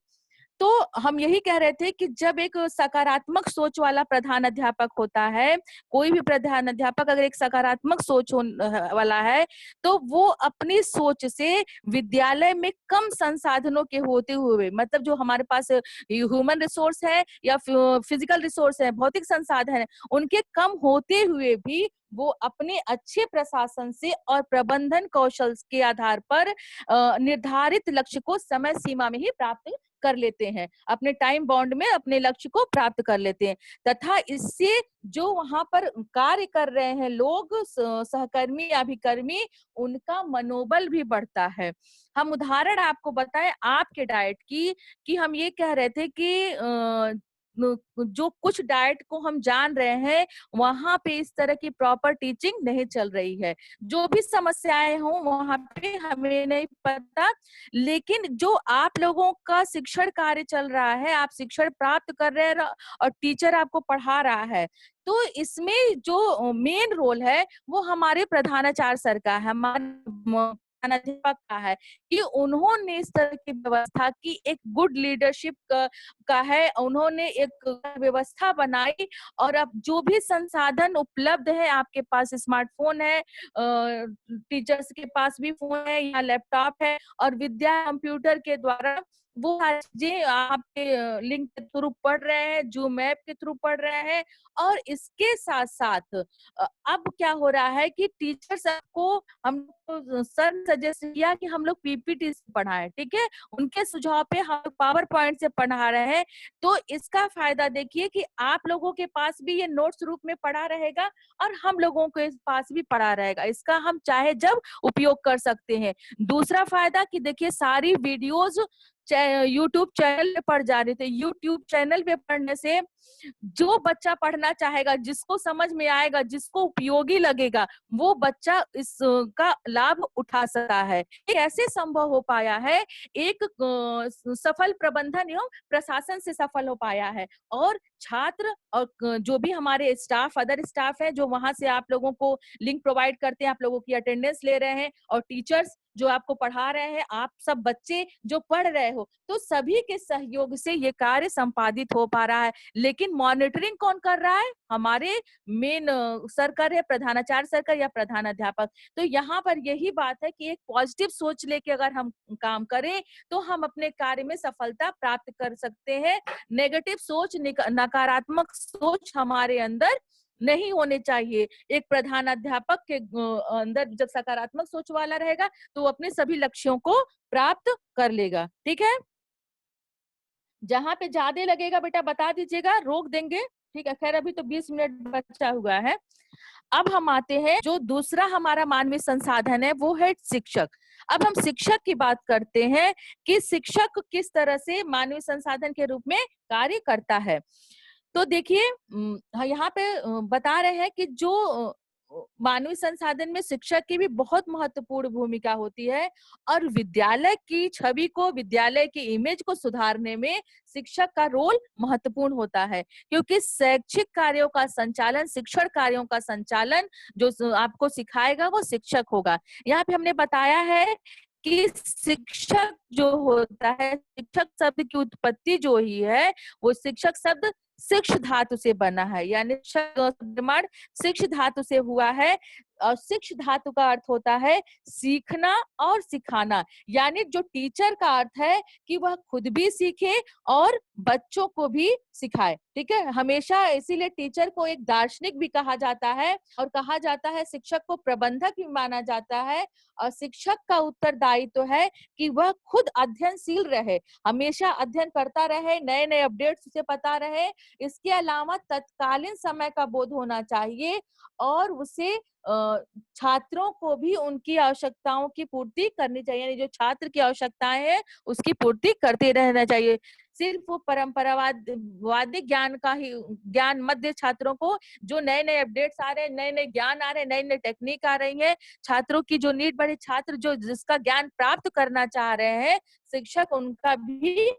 तो हम यही कह रहे थे कि जब एक सकारात्मक सोच वाला प्रधान अध्यापक होता है, कोई भी प्रधान अध्यापक अगर एक सकारात्मक सोच वाला है, तो वो अपनी सोच से विद्यालय में कम संसाधनों के होते हुए, मतलब जो हमारे पास ह्यूमन रिसोर्स है या फिजिकल रिसोर्स है, भौतिक संसाधन है, उनके कम होते हुए भी वो अपने अच्छे प्रशासन से और प्रबंधन कौशल के आधार पर निर्धारित लक्ष्य को समय सीमा में ही प्राप्त कर लेते हैं, अपने टाइम बाउंड में अपने लक्ष्य को प्राप्त कर लेते हैं, तथा इससे जो वहां पर कार्य कर रहे हैं लोग, सहकर्मी या अभिकर्मी, उनका मनोबल भी बढ़ता है। हम उदाहरण आपको बताएं आपके डाइट की, कि हम ये कह रहे थे कि जो कुछ डाइट को हम जान रहे हैं, वहां पे इस तरह की प्रॉपर टीचिंग नहीं चल रही है। जो भी समस्याएं हों वहां पे हमें नहीं पता, लेकिन जो आप लोगों का शिक्षण कार्य चल रहा है, आप शिक्षण प्राप्त कर रहे हैं और टीचर आपको पढ़ा रहा है, तो इसमें जो मेन रोल है वो हमारे प्रधानाचार्य सर का है, हमारे प्रधानाध्यापक का है, कि उन्होंने इस तरह की व्यवस्था की, एक गुड लीडरशिप का है, उन्होंने एक व्यवस्था बनाई। और अब जो भी संसाधन उपलब्ध है, आपके पास स्मार्टफोन है, टीचर्स के पास भी फोन है या लैपटॉप है, और विद्या कंप्यूटर के द्वारा वो सारी चीजें आपके लिंक के थ्रू पढ़ रहे हैं, जूम ऐप के थ्रू पढ़ रहे हैं। और इसके साथ साथ अब क्या हो रहा है कि टीचर सबको हम सर सजेस्ट किया कि हम लोग पीपीटी से पढ़ाएं, ठीक है। उनके सुझाव पे हम पावर पॉइंट से पढ़ा रहे हैं। तो इसका फायदा देखिए कि आप लोगों के पास भी ये नोट्स रूप में पढ़ा रहेगा और हम लोगों के पास भी पढ़ा रहेगा। इसका हम चाहे जब उपयोग कर सकते हैं। दूसरा फायदा कि देखिए सारी वीडियोस यूट्यूब चैनल पे पढ़ जा रहे थे। यूट्यूब चैनल पे पढ़ने से जो बच्चा पढ़ना चाहेगा, जिसको समझ में आएगा, जिसको उपयोगी लगेगा, वो बच्चा इसका लाभ उठा सकता है। ये कैसे संभव हो पाया है? एक सफल प्रबंधन एवं प्रशासन से सफल हो पाया है। और छात्र और जो भी हमारे स्टाफ, अदर स्टाफ है जो वहां से आप लोगों को लिंक प्रोवाइड करते हैं, आप लोगों की अटेंडेंस ले रहे हैं, और टीचर्स जो आपको पढ़ा रहे हैं, आप सब बच्चे जो पढ़ रहे हो, तो सभी के सहयोग से ये कार्य संपादित हो पा रहा है। लेकिन मॉनिटरिंग कौन कर रहा है? हमारे मेन सर कर रहे हैं, प्रधानाचार्य सर कर या प्रधानाध्यापक। तो यहाँ पर यही बात है कि एक पॉजिटिव सोच लेके अगर हम काम करें तो हम अपने कार्य में सफलता प्राप्त कर सकते हैं। नेगेटिव सोच, नकारात्मक सोच हमारे अंदर नहीं होने चाहिए। एक प्रधानाध्यापक के अंदर जब सकारात्मक सोच वाला रहेगा तो वो अपने सभी लक्ष्यों को प्राप्त कर लेगा। ठीक है, जहां पे ज्यादा लगेगा बेटा बता दीजिएगा, रोक देंगे। ठीक है, खैर अभी तो 20 मिनट बचा हुआ है। अब हम आते हैं, जो दूसरा हमारा मानवीय संसाधन है वो है शिक्षक। अब हम शिक्षक की बात करते हैं कि शिक्षक किस तरह से मानवीय संसाधन के रूप में कार्य करता है। तो देखिए यहाँ पे बता रहे हैं कि जो मानवीय संसाधन में शिक्षक की भी बहुत महत्वपूर्ण भूमिका होती है। और विद्यालय की छवि को, विद्यालय की इमेज को सुधारने में शिक्षक का रोल महत्वपूर्ण होता है। क्योंकि शैक्षिक कार्यों का संचालन, शिक्षण कार्यों का संचालन जो आपको सिखाएगा वो शिक्षक होगा। यहाँ पे हमने बताया है कि शिक्षक जो होता है, शिक्षक शब्द की उत्पत्ति जो ही है वो शिक्षक शब्द शिक्ष धातु से बना है, यानी निर्माण शिक्ष धातु से हुआ है। और शिक्ष धातु का अर्थ होता है सीखना और सिखाना। यानी जो टीचर का अर्थ है कि वह खुद भी सीखे और बच्चों को भी सिखाए। ठीक है, हमेशा इसीलिए टीचर को एक दार्शनिक भी कहा जाता है, और कहा जाता है शिक्षक को प्रबंधक भी माना जाता है। और शिक्षक का उत्तरदायित्व है कि वह खुद अध्ययनशील रहे, हमेशा अध्ययन करता रहे, नए नए अपडेट्स उसे पता रहे। इसके अलावा तत्कालीन समय का बोध होना चाहिए, और उसे छात्रों को भी उनकी आवश्यकताओं की पूर्ति करनी चाहिए। यानी जो छात्र की आवश्यकताएं हैं उसकी पूर्ति करते रहना चाहिए। सिर्फ वो परंपरावादी ज्ञान का ही ज्ञान मत दे छात्रों को। जो नए नए अपडेट्स आ रहे हैं, नए नए ज्ञान आ रहे हैं, नई नई टेक्निक आ रही है, छात्रों की जो नीड बढ़े, छात्र जो जिसका ज्ञान प्राप्त करना चाह रहे हैं, शिक्षक उनका भी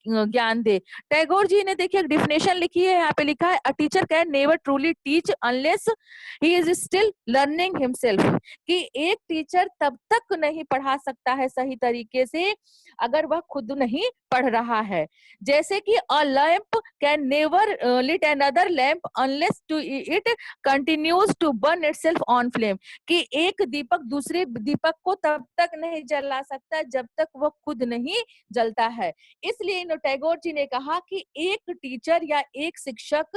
ज्ञान दे। टैगोर जी ने देखिए एक डिफिनेशन लिखी है, यहाँ पे लिखा है a teacher can never truly teach unless he is still learning himself. कि एक टीचर तब तक नहीं पढ़ा सकता है सही तरीके से अगर वह खुद नहीं पढ़ रहा है। जैसे कि a lamp can never lit another lamp unless to it continues to burn itself on flame. कि एक दीपक दूसरे दीपक को तब तक नहीं जला सकता जब तक वह खुद नहीं जलता है। इसलिए टैगोर जी ने कहा कि एक टीचर या एक शिक्षक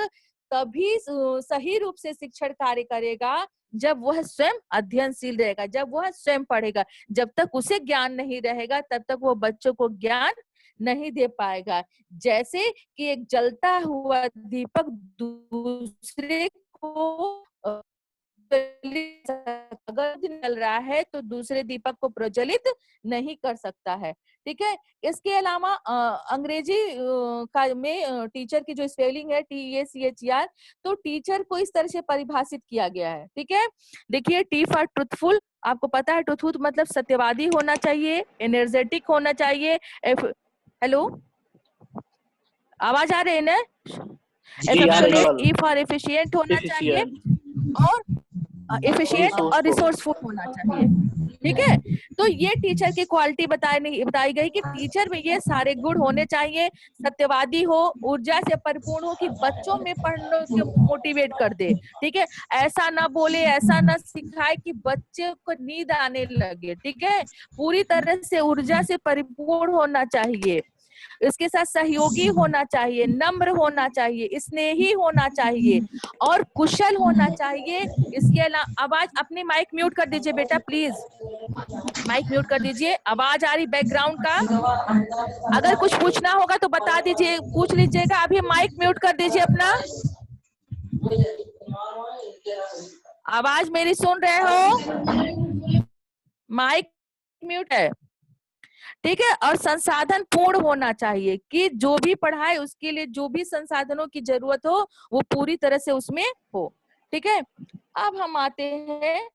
तभी सही रूप से शिक्षण कार्य करेगा जब वह स्वयं अध्ययनशील रहेगा, जब वह स्वयं पढ़ेगा। जब तक उसे ज्ञान नहीं रहेगा तब तक वो बच्चों को ज्ञान नहीं दे पाएगा। जैसे कि एक जलता हुआ दीपक दूसरे को अगर जल रहा है तो दूसरे दीपक को प्रज्वलित नहीं कर सकता है। ठीक है, इसके अलावा अंग्रेजी का में टीचर की जो स्पेलिंग है TACHER, तो टीचर को इस तरह से परिभाषित किया गया है। ठीक है, देखिए T फॉर ट्रुथफुल, आपको पता है ट्रुथफुल मतलब सत्यवादी होना चाहिए, एनर्जेटिक होना चाहिए। हेलो, आवाज आ रही है ना? जी आ रही है। E फॉर एफिशिएंट होना चाहिए, और एफिशिएंट और रिसोर्सफुल होना चाहिए। ठीक है, तो ये टीचर की क्वालिटी बताई गई कि टीचर में ये सारे गुण होने चाहिए। सत्यवादी हो, ऊर्जा से परिपूर्ण हो कि बच्चों में पढ़ने के मोटिवेट कर दे। ठीक है, ऐसा ना बोले, ऐसा ना सिखाए कि बच्चे को नींद आने लगे। ठीक है, पूरी तरह से ऊर्जा से परिपूर्ण होना चाहिए। इसके साथ सहयोगी होना चाहिए, नम्र होना चाहिए, स्नेही होना चाहिए और कुशल होना चाहिए। इसके अलावा आवाज, अपनी माइक म्यूट कर दीजिए बेटा, प्लीज माइक म्यूट कर दीजिए, आवाज आ रही बैकग्राउंड का। अगर कुछ पूछना होगा तो बता दीजिए, पूछ लीजिएगा। अभी माइक म्यूट कर दीजिए अपना। आवाज मेरी सुन रहे हो? माइक म्यूट है। ठीक है, और संसाधन पूर्ण होना चाहिए कि जो भी पढ़ाए उसके लिए जो भी संसाधनों की जरूरत हो वो पूरी तरह से उसमें हो। ठीक है, अब हम आते हैं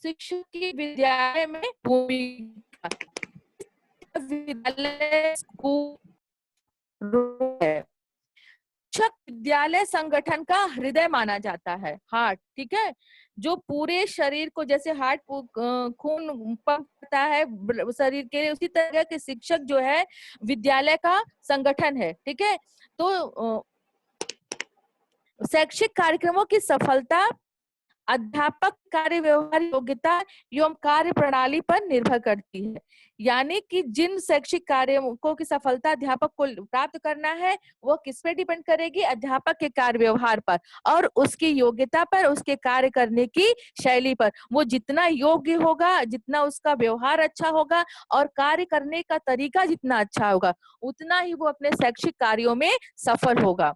शिक्षक की विद्यालय में भूमिका। विद्यालय स्कूल है, शिक्षक विद्यालय संगठन का हृदय माना जाता है, हार्ट। ठीक है, जो पूरे शरीर को, जैसे हार्ट खून पंप करता है शरीर के लिए, उसी तरह के शिक्षक जो है विद्यालय का संगठन है। ठीक है, तो शैक्षिक कार्यक्रमों की सफलता अध्यापक कार्य व्यवहार योग्यता एवं कार्य प्रणाली पर निर्भर करती है। यानी कि जिन शैक्षिक कार्यों की सफलता अध्यापक को प्राप्त करना है वो किस पे डिपेंड करेगी? अध्यापक के कार्य व्यवहार पर और उसकी योग्यता पर, उसके कार्य करने की शैली पर। वो जितना योग्य होगा, जितना उसका व्यवहार अच्छा होगा और कार्य करने का तरीका जितना अच्छा होगा, उतना ही वो अपने शैक्षिक कार्यों में सफल होगा।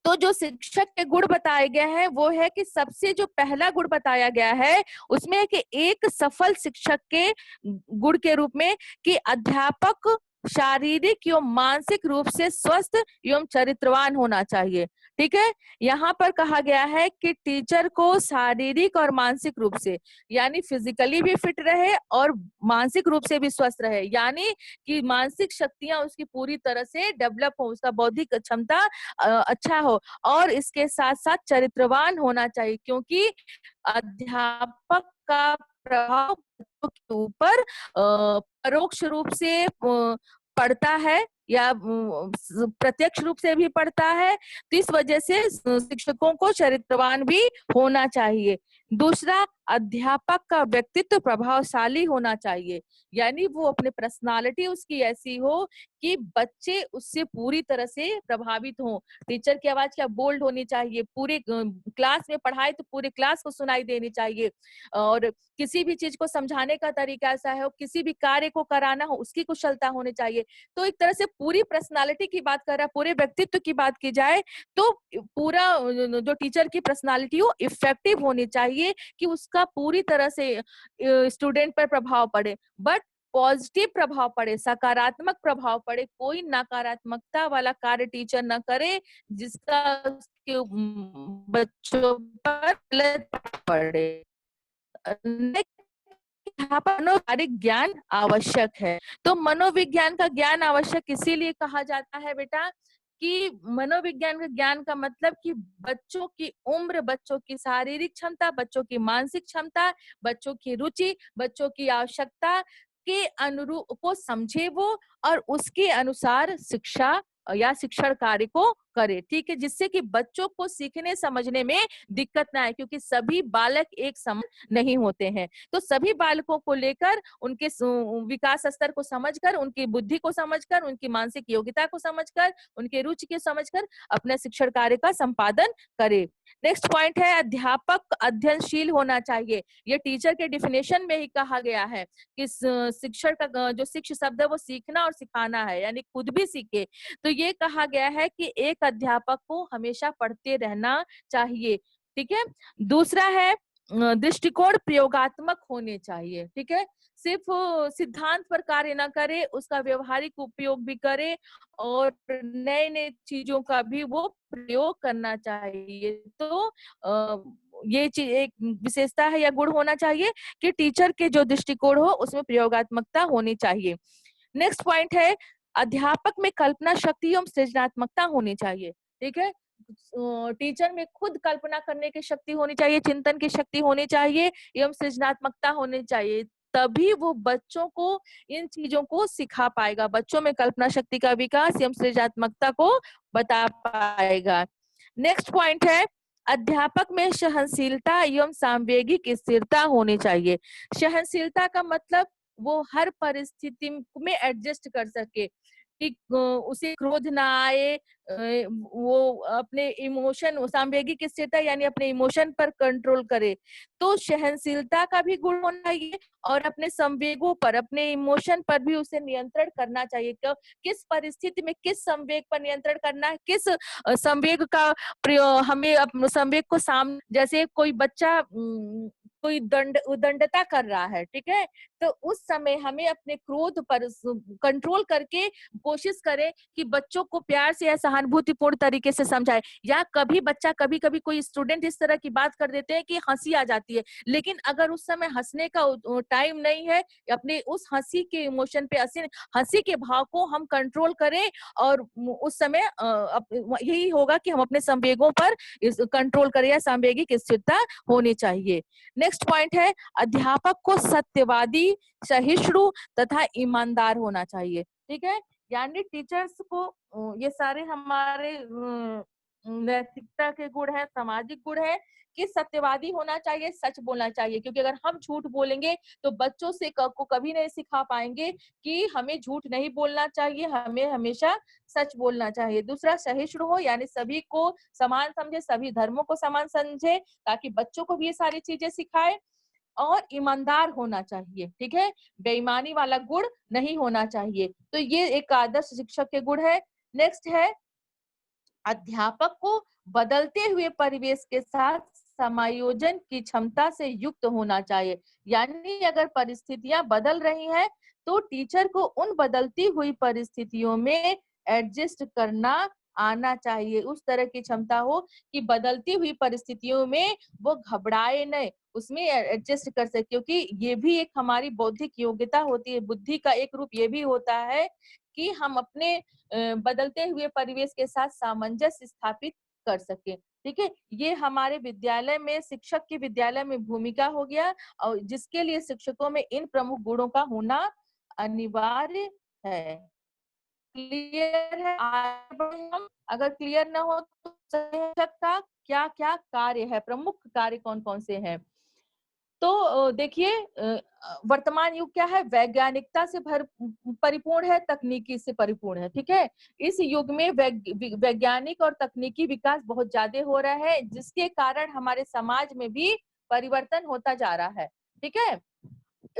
तो जो शिक्षक के गुण बताए गए हैं वो है कि सबसे जो पहला गुण बताया गया है उसमें है कि एक सफल शिक्षक के गुण के रूप में कि अध्यापक शारीरिक एवं मानसिक रूप से स्वस्थ एवं चरित्रवान होना चाहिए। ठीक है, यहाँ पर कहा गया है कि टीचर को शारीरिक और मानसिक रूप से, यानी फिजिकली भी फिट रहे और मानसिक रूप से भी स्वस्थ रहे, यानी कि मानसिक शक्तियां उसकी पूरी तरह से डेवलप हो, उसका बौद्धिक क्षमता अच्छा हो और इसके साथ साथ चरित्रवान होना चाहिए, क्योंकि अध्यापक का प्रभाव बच्चों के ऊपर परोक्ष रूप से पड़ता है या प्रत्यक्ष रूप से भी पड़ता है। तो इस वजह से शिक्षकों को चरित्रवान भी होना चाहिए। दूसरा, अध्यापक का व्यक्तित्व प्रभावशाली होना चाहिए, यानी वो अपने पर्सनालिटी उसकी ऐसी हो कि बच्चे उससे पूरी तरह से प्रभावित हों। टीचर की आवाज क्या बोल्ड होनी चाहिए, पूरे क्लास में पढ़ाए तो पूरे क्लास को सुनाई देनी चाहिए और किसी भी चीज को समझाने का तरीका ऐसा है, किसी भी कार्य को कराना हो उसकी कुशलता होनी चाहिए। तो एक तरह से पूरी पर्सनालिटी की बात कर रहा है, पूरे व्यक्तित्व की बात की जाए तो पूरा जो टीचर की पर्सनालिटी हो इफेक्टिव होनी चाहिए कि उसका पूरी तरह से स्टूडेंट पर प्रभाव पड़े, बट पॉजिटिव प्रभाव पड़े, सकारात्मक प्रभाव पड़े। कोई नकारात्मकता वाला कार्य टीचर न करे जिसका उसके बच्चों पर गलत पड़े। यहाँ पर मनोवैज्ञानिक ज्ञान आवश्यक है। तो मनोविज्ञान का ज्ञान आवश्यक इसीलिए कहा जाता है बेटा कि मनोविज्ञान का ज्ञान का मतलब कि बच्चों की उम्र, बच्चों की शारीरिक क्षमता, बच्चों की मानसिक क्षमता, बच्चों की रुचि, बच्चों की आवश्यकता के अनुरूप को समझे वो और उसके अनुसार शिक्षा या शिक्षण कार्य को करे। ठीक है, जिससे कि बच्चों को सीखने समझने में दिक्कत ना आए, क्योंकि सभी बालक एक समान नहीं होते हैं। तो सभी बालकों को लेकर उनके विकास स्तर को समझकर, उनकी बुद्धि को समझकर, उनकी मानसिक योग्यता को समझकर, उनके रुचि को समझकर अपने शिक्षण कार्य का संपादन करे। नेक्स्ट पॉइंट है अध्यापक अध्ययनशील होना चाहिए। ये टीचर के डिफिनेशन में ही कहा गया है कि शिक्षण का जो शिक्ष शब्द है वो सीखना और सिखाना है, यानी खुद भी सीखे। तो ये कहा गया है कि एक अध्यापक को हमेशा पढ़ते रहना चाहिए। ठीक है, दूसरा है दृष्टिकोण प्रयोगात्मक होने चाहिए। ठीक है, सिर्फ सिद्धांत पर कार्य न करे, उसका व्यवहारिक उपयोग भी करे और नए नए चीजों का भी वो प्रयोग करना चाहिए। तो ये चीज एक विशेषता है या गुण होना चाहिए कि टीचर के जो दृष्टिकोण हो उसमें प्रयोगात्मकता होनी चाहिए। नेक्स्ट पॉइंट है अध्यापक में कल्पना शक्ति एवं सृजनात्मकता होनी चाहिए। ठीक है, टीचर में खुद कल्पना करने की शक्ति होनी चाहिए, चिंतन की शक्ति होनी चाहिए एवं सृजनात्मकता होनी चाहिए, तभी वो बच्चों को इन चीजों को सिखा पाएगा, बच्चों में कल्पना शक्ति का विकास एवं सृजनात्मकता को बता पाएगा। नेक्स्ट पॉइंट है अध्यापक में सहनशीलता एवं सांवेगिक स्थिरता होनी चाहिए। सहनशीलता का मतलब वो हर परिस्थिति में एडजस्ट कर सके, कि उसे क्रोध ना आए, वो अपने इमोशन, सांवेगिक स्थिरता यानी अपने इमोशन पर कंट्रोल करे। तो सहनशीलता का भी गुण होना चाहिए और अपने संवेगों पर, अपने इमोशन पर भी उसे नियंत्रण करना चाहिए। किस परिस्थिति में किस संवेग पर नियंत्रण करना है, किस संवेग का हमें अपने संवेग को सामने, जैसे कोई बच्चा कोई उदंडता कर रहा है, ठीक है, तो उस समय हमें अपने क्रोध पर कंट्रोल करके कोशिश करें कि बच्चों को प्यार से या सहानुभूतिपूर्ण तरीके से समझाए। या कभी बच्चा, कभी कभी कोई स्टूडेंट इस तरह की बात कर देते हैं कि हंसी आ जाती है, लेकिन अगर उस समय हंसने का टाइम नहीं है, अपने उस हंसी के इमोशन पे, हंसी के भाव को हम कंट्रोल करें और उस समय यही होगा कि हम अपने संवेगों पर कंट्रोल करें या सांवेगिक स्थिरता होनी चाहिए। नेक्स्ट पॉइंट है अध्यापक को सत्यवादी, सहिष्णु तथा ईमानदार होना चाहिए। ठीक है, यानी टीचर्स को ये सारे हमारे नैतिकता के गुण है, सामाजिक गुण है कि सत्यवादी होना चाहिए, सच बोलना चाहिए, क्योंकि अगर हम झूठ बोलेंगे तो बच्चों से को कभी नहीं सिखा पाएंगे कि हमें झूठ नहीं बोलना चाहिए, हमें हमेशा सच बोलना चाहिए। दूसरा सहिष्णु हो, यानी सभी को समान समझे, सभी धर्मों को समान समझे, ताकि बच्चों को भी ये सारी चीजें सिखाए। और ईमानदार होना चाहिए, ठीक है, बेईमानी वाला गुण नहीं होना चाहिए। तो ये एक आदर्श शिक्षक के गुण है। नेक्स्ट है अध्यापक को बदलते हुए परिवेश के साथ समायोजन की क्षमता से युक्त होना चाहिए। यानी अगर परिस्थितियां बदल रही हैं तो टीचर को उन बदलती हुई परिस्थितियों में एडजस्ट करना आना चाहिए। उस तरह की क्षमता हो कि बदलती हुई परिस्थितियों में वो घबराए नहीं, उसमें एडजस्ट कर सके, क्योंकि ये भी एक हमारी बौद्धिक योग्यता होती है। बुद्धि का एक रूप ये भी होता है कि हम अपने बदलते हुए परिवेश के साथ सामंजस्य स्थापित कर सके। ठीक है, ये हमारे विद्यालय में, शिक्षक की विद्यालय में भूमिका हो गया, और जिसके लिए शिक्षकों में इन प्रमुख गुणों का होना अनिवार्य है। क्लियर है? आगे बढ़े हम। अगर क्लियर ना हो तो शिक्षक का क्या क्या कार्य है, प्रमुख कार्य कौन कौन से हैं। तो देखिए, वर्तमान युग क्या है, वैज्ञानिकता से परिपूर्ण है, तकनीकी से परिपूर्ण है। ठीक है, इस युग में वैज्ञानिक और तकनीकी विकास बहुत ज्यादा हो रहा है, जिसके कारण हमारे समाज में भी परिवर्तन होता जा रहा है। ठीक है,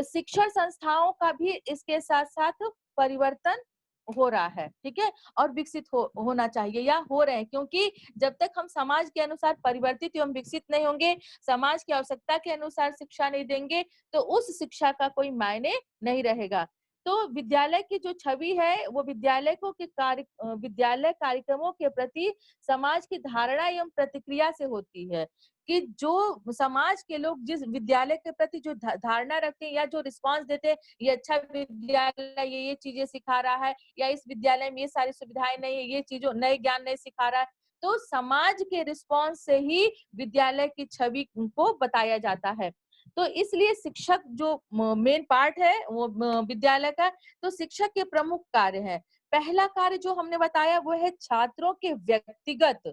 शिक्षण संस्थाओं का भी इसके साथ साथ परिवर्तन हो रहा है। ठीक है, और विकसित होना चाहिए या हो रहे हैं, क्योंकि जब तक हम समाज के अनुसार परिवर्तित एवं विकसित नहीं होंगे, समाज की आवश्यकता के अनुसार शिक्षा नहीं देंगे, तो उस शिक्षा का कोई मायने नहीं रहेगा। तो विद्यालय की जो छवि है वो विद्यालय विद्यालय कार्यक्रमों के प्रति समाज की धारणा एवं प्रतिक्रिया से होती है, कि जो समाज के लोग जिस विद्यालय के प्रति जो धारणा रखते हैं या जो रिस्पांस देते हैं, ये अच्छा विद्यालय, ये चीजें सिखा रहा है, या इस विद्यालय में ये सारी सुविधाएं नहीं है, ये चीजों नए ज्ञान नहीं सिखा रहा है, तो समाज के रिस्पांस से ही विद्यालय की छवि को बताया जाता है। तो इसलिए शिक्षक जो मेन पार्ट है वो विद्यालय का, तो शिक्षक के प्रमुख कार्य है। पहला कार्य जो हमने बताया वो है छात्रों के व्यक्तिगत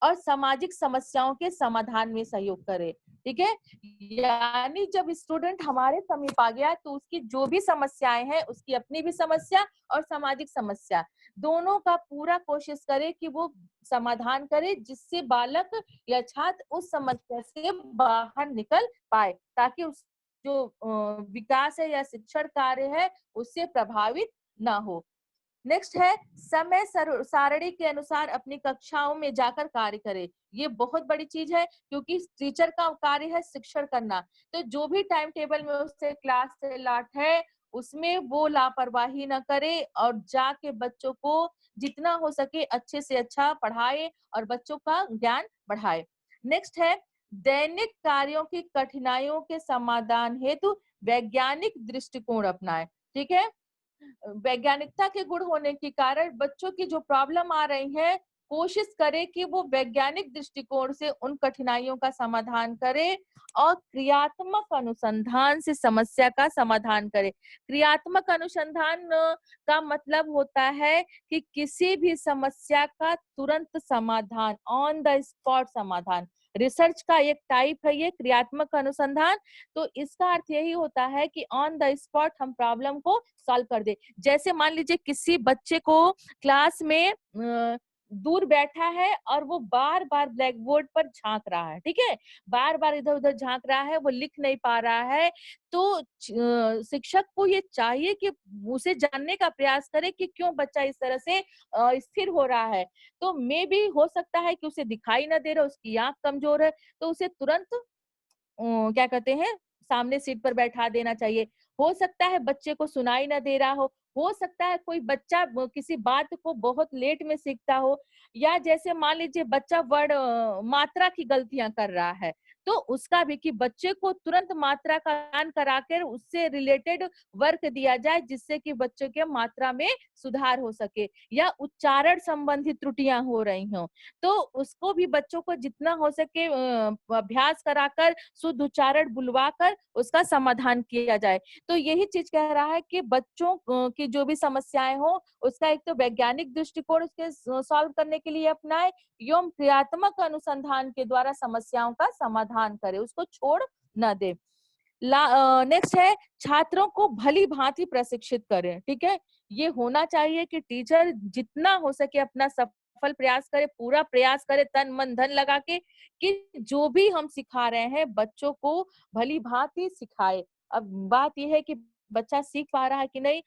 और सामाजिक समस्याओं के समाधान में सहयोग करे। ठीक है, यानी जब स्टूडेंट हमारे समीप आ गया तो उसकी जो भी समस्याएं हैं, उसकी अपनी भी समस्या और सामाजिक समस्या, दोनों का पूरा कोशिश करे कि वो समाधान करे, जिससे बालक या छात्र उस समस्या से बाहर निकल पाए, ताकि उस जो विकास है या शिक्षण कार्य है उससे प्रभावित ना हो। नेक्स्ट है समय सारणी के अनुसार अपनी कक्षाओं में जाकर कार्य करे। ये बहुत बड़ी चीज है, क्योंकि टीचर का कार्य है शिक्षण करना, तो जो भी टाइम टेबल में उससे क्लास से लाट है उसमें वो लापरवाही ना करे और जाके बच्चों को जितना हो सके अच्छे से अच्छा पढ़ाए और बच्चों का ज्ञान बढ़ाए। नेक्स्ट है दैनिक कार्यों की कठिनाइयों के समाधान हेतु वैज्ञानिक दृष्टिकोण अपनाए। ठीक है, वैज्ञानिकता के गुण होने के कारण बच्चों की जो प्रॉब्लम आ रही है, कोशिश करे कि वो वैज्ञानिक दृष्टिकोण से उन कठिनाइयों का समाधान करे और क्रियात्मक अनुसंधान से समस्या का समाधान करे। क्रियात्मक अनुसंधान का मतलब होता है कि किसी भी समस्या का तुरंत समाधान, ऑन द स्पॉट समाधान। रिसर्च का एक टाइप है ये क्रियात्मक अनुसंधान। तो इसका अर्थ यही होता है कि ऑन द स्पॉट हम प्रॉब्लम को सॉल्व कर दे। जैसे मान लीजिए किसी बच्चे को क्लास में दूर बैठा है और वो बार बार ब्लैक बोर्ड पर झांक रहा है, ठीक है, बार बार इधर उधर झांक रहा है, वो लिख नहीं पा रहा है। तो शिक्षक को ये चाहिए कि उसे जानने का प्रयास करे कि क्यों बच्चा इस तरह से स्थिर हो रहा है। तो मे भी हो सकता है कि उसे दिखाई ना दे रहा, उसकी आंख कमजोर है, तो उसे तुरंत क्या कहते हैं, सामने सीट पर बैठा देना चाहिए। हो सकता है बच्चे को सुनाई ना दे रहा हो सकता है कोई बच्चा किसी बात को बहुत लेट में सीखता हो, या जैसे मान लीजिए बच्चा वर्ड मात्रा की गलतियां कर रहा है, तो उसका भी कि बच्चे को तुरंत मात्रा का ज्ञान कराकर उससे रिलेटेड वर्क दिया जाए जिससे कि बच्चे के मात्रा में सुधार हो सके, या उच्चारण संबंधी त्रुटियां हो रही हों तो उसको भी बच्चों को जितना हो सके अभ्यास कराकर शुद्ध उच्चारण बुलवाकर उसका समाधान किया जाए। तो यही चीज कह रहा है कि बच्चों की जो भी समस्याएं हो उसका एक तो वैज्ञानिक दृष्टिकोण उसके सॉल्व करने के लिए अपनाए, एवं क्रियात्मक अनुसंधान के द्वारा समस्याओं का समाधान करे, उसको छोड़ न दे। नेक्स्ट है छात्रों को भली भांति प्रशिक्षित करें। ठीक है, ये होना चाहिए कि टीचर जितना हो सके अपना सफल प्रयास करे, पूरा प्रयास करे, तन मन धन लगा के, कि जो भी हम सिखा रहे हैं बच्चों को भली भांति सिखाए। अब बात यह है कि बच्चा सीख पा रहा है कि नहीं,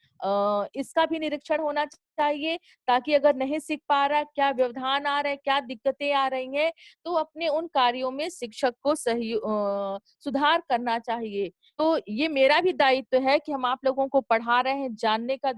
इसका भी निरीक्षण होना चाहिए, ताकि अगर नहीं सीख पा रहा, क्या व्यवधान आ रहे हैं, क्या दिक्कतें आ रही हैं, तो अपने उन कार्यों में शिक्षक को सही सुधार करना चाहिए। तो ये मेरा भी दायित्व है कि हम आप लोगों को पढ़ा रहे हैं, जानने का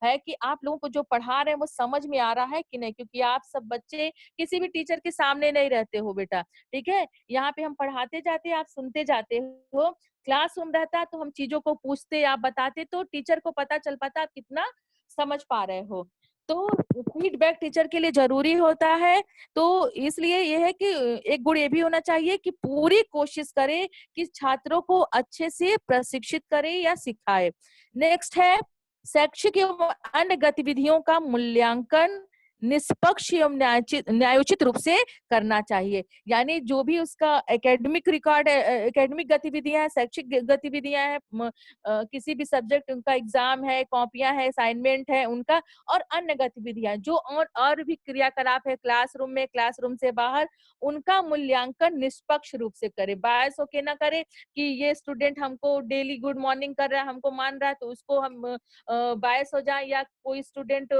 है कि आप लोगों को जो पढ़ा रहे हैं वो समझ में आ रहा है कि नहीं, क्योंकि आप सब बच्चे किसी भी टीचर के सामने नहीं रहते हो बेटा, ठीक है। यहाँ पे हम पढ़ाते जाते हैं, आप सुनते जाते हो। क्लासरूम रहता तो हम चीजों को पूछते, आप बताते तो टीचर को पता चल पाता आप कितना समझ पा रहे हो। तो फीडबैक टीचर के लिए जरूरी होता है। तो इसलिए ये है कि एक गुण ये भी होना चाहिए कि पूरी कोशिश करे कि छात्रों को अच्छे से प्रशिक्षित करे या सिखाए। नेक्स्ट है शैक्षिक एवं अन्य गतिविधियों का मूल्यांकन निष्पक्ष एवं न्यायोचित रूप से करना चाहिए। यानी जो भी उसका एकेडमिक रिकॉर्ड, एकेडमिक गतिविधियां हैं, शैक्षिक गतिविधियां हैं, किसी भी सब्जेक्ट उनका एग्जाम है, कॉपियां है, असाइनमेंट है उनका, और अन्य गतिविधियां जो और भी क्रियाकलाप है क्लासरूम में, क्लासरूम से बाहर, उनका मूल्यांकन निष्पक्ष रूप से करे, बायस होके ना करे कि ये स्टूडेंट हमको डेली गुड मॉर्निंग कर रहा है, हमको मान रहा है तो उसको हम बायस हो जाए, या कोई स्टूडेंट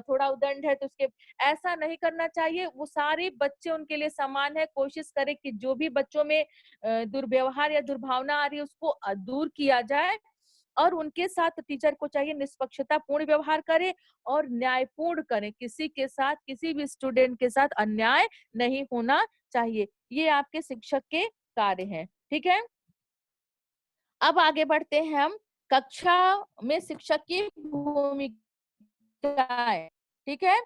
थोड़ा उदंड है तो उसके, ऐसा नहीं करना चाहिए। वो सारे बच्चे उनके लिए समान है। कोशिश करें कि जो भी बच्चों में दुर्व्यवहार या दुर्भावना आ रही है उसको दूर किया जाए, और उनके साथ टीचर को चाहिए निष्पक्षता पूर्ण व्यवहार करे और न्यायपूर्ण करें, किसी के साथ, किसी भी स्टूडेंट के साथ अन्याय नहीं होना चाहिए। ये आपके शिक्षक के कार्य हैं। ठीक है, अब आगे बढ़ते हैं हम कक्षा में शिक्षक की भूमिका है। ठीक है,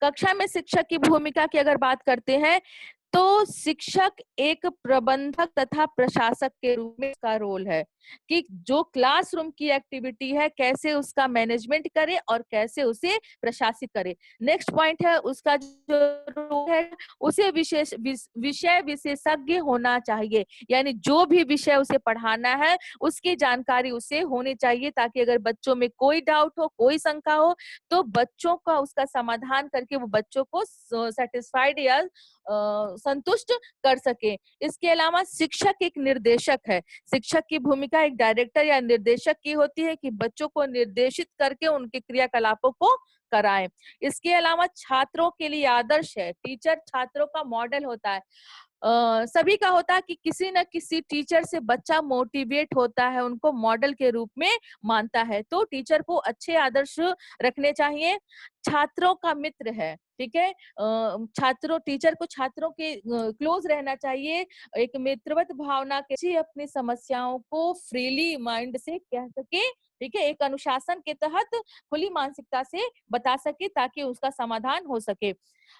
कक्षा में शिक्षक की भूमिका की अगर बात करते हैं तो शिक्षक एक प्रबंधक तथा प्रशासक के रूप में इसका रोल है कि जो क्लासरूम की एक्टिविटी है कैसे उसका मैनेजमेंट करे और कैसे उसे प्रशासित करे। नेक्स्ट पॉइंट है उसका जो रोल है उसे विषय विशेषज्ञ होना चाहिए, यानी जो भी विषय उसे पढ़ाना है उसकी जानकारी उसे होनी चाहिए, ताकि अगर बच्चों में कोई डाउट हो, कोई शंका हो, तो बच्चों का उसका समाधान करके वो बच्चों को सेटिस्फाइड या संतुष्ट कर सके। इसके अलावा शिक्षक एक निर्देशक है। शिक्षक की भूमिका एक डायरेक्टर या निर्देशक की होती है कि बच्चों को निर्देशित करके उनके क्रियाकलापों को कराएं। इसके अलावा छात्रों के लिए आदर्श है। टीचर छात्रों का मॉडल होता है। सभी का होता है कि किसी न किसी टीचर से बच्चा मोटिवेट होता है, उनको मॉडल के रूप में मानता है। तो टीचर को अच्छे आदर्श रखने चाहिए छात्रों का मित्र है, ठीक है। छात्रों टीचर को छात्रों के क्लोज रहना चाहिए, एक मित्रवत भावना के अपनी समस्याओं को फ्रीली माइंड से कह सके, ठीक है, एक अनुशासन के तहत खुली मानसिकता से बता सके ताकि उसका समाधान हो सके।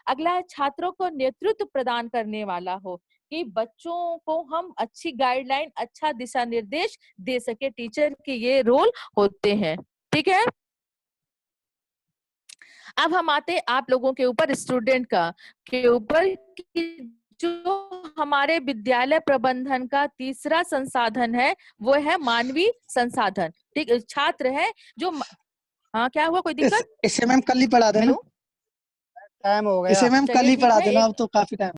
अगला है छात्रों को नेतृत्व प्रदान करने वाला हो, कि बच्चों को हम अच्छी गाइडलाइन, अच्छा दिशा निर्देश दे सके, टीचर के ये रोल होते हैं, ठीक है। अब हम आते आप लोगों के ऊपर, स्टूडेंट का के ऊपर, कि जो हमारे विद्यालय प्रबंधन का तीसरा संसाधन है वो है मानवीय संसाधन, ठीक। छात्र है जो हाँ, क्या हुआ, कोई दिक्कत? इसे मैम कल ही पढ़ा देना, टाइम हो गया। इसे मैम कल चलिए ही ठीक पढ़ा है, देना, अब तो काफी टाइम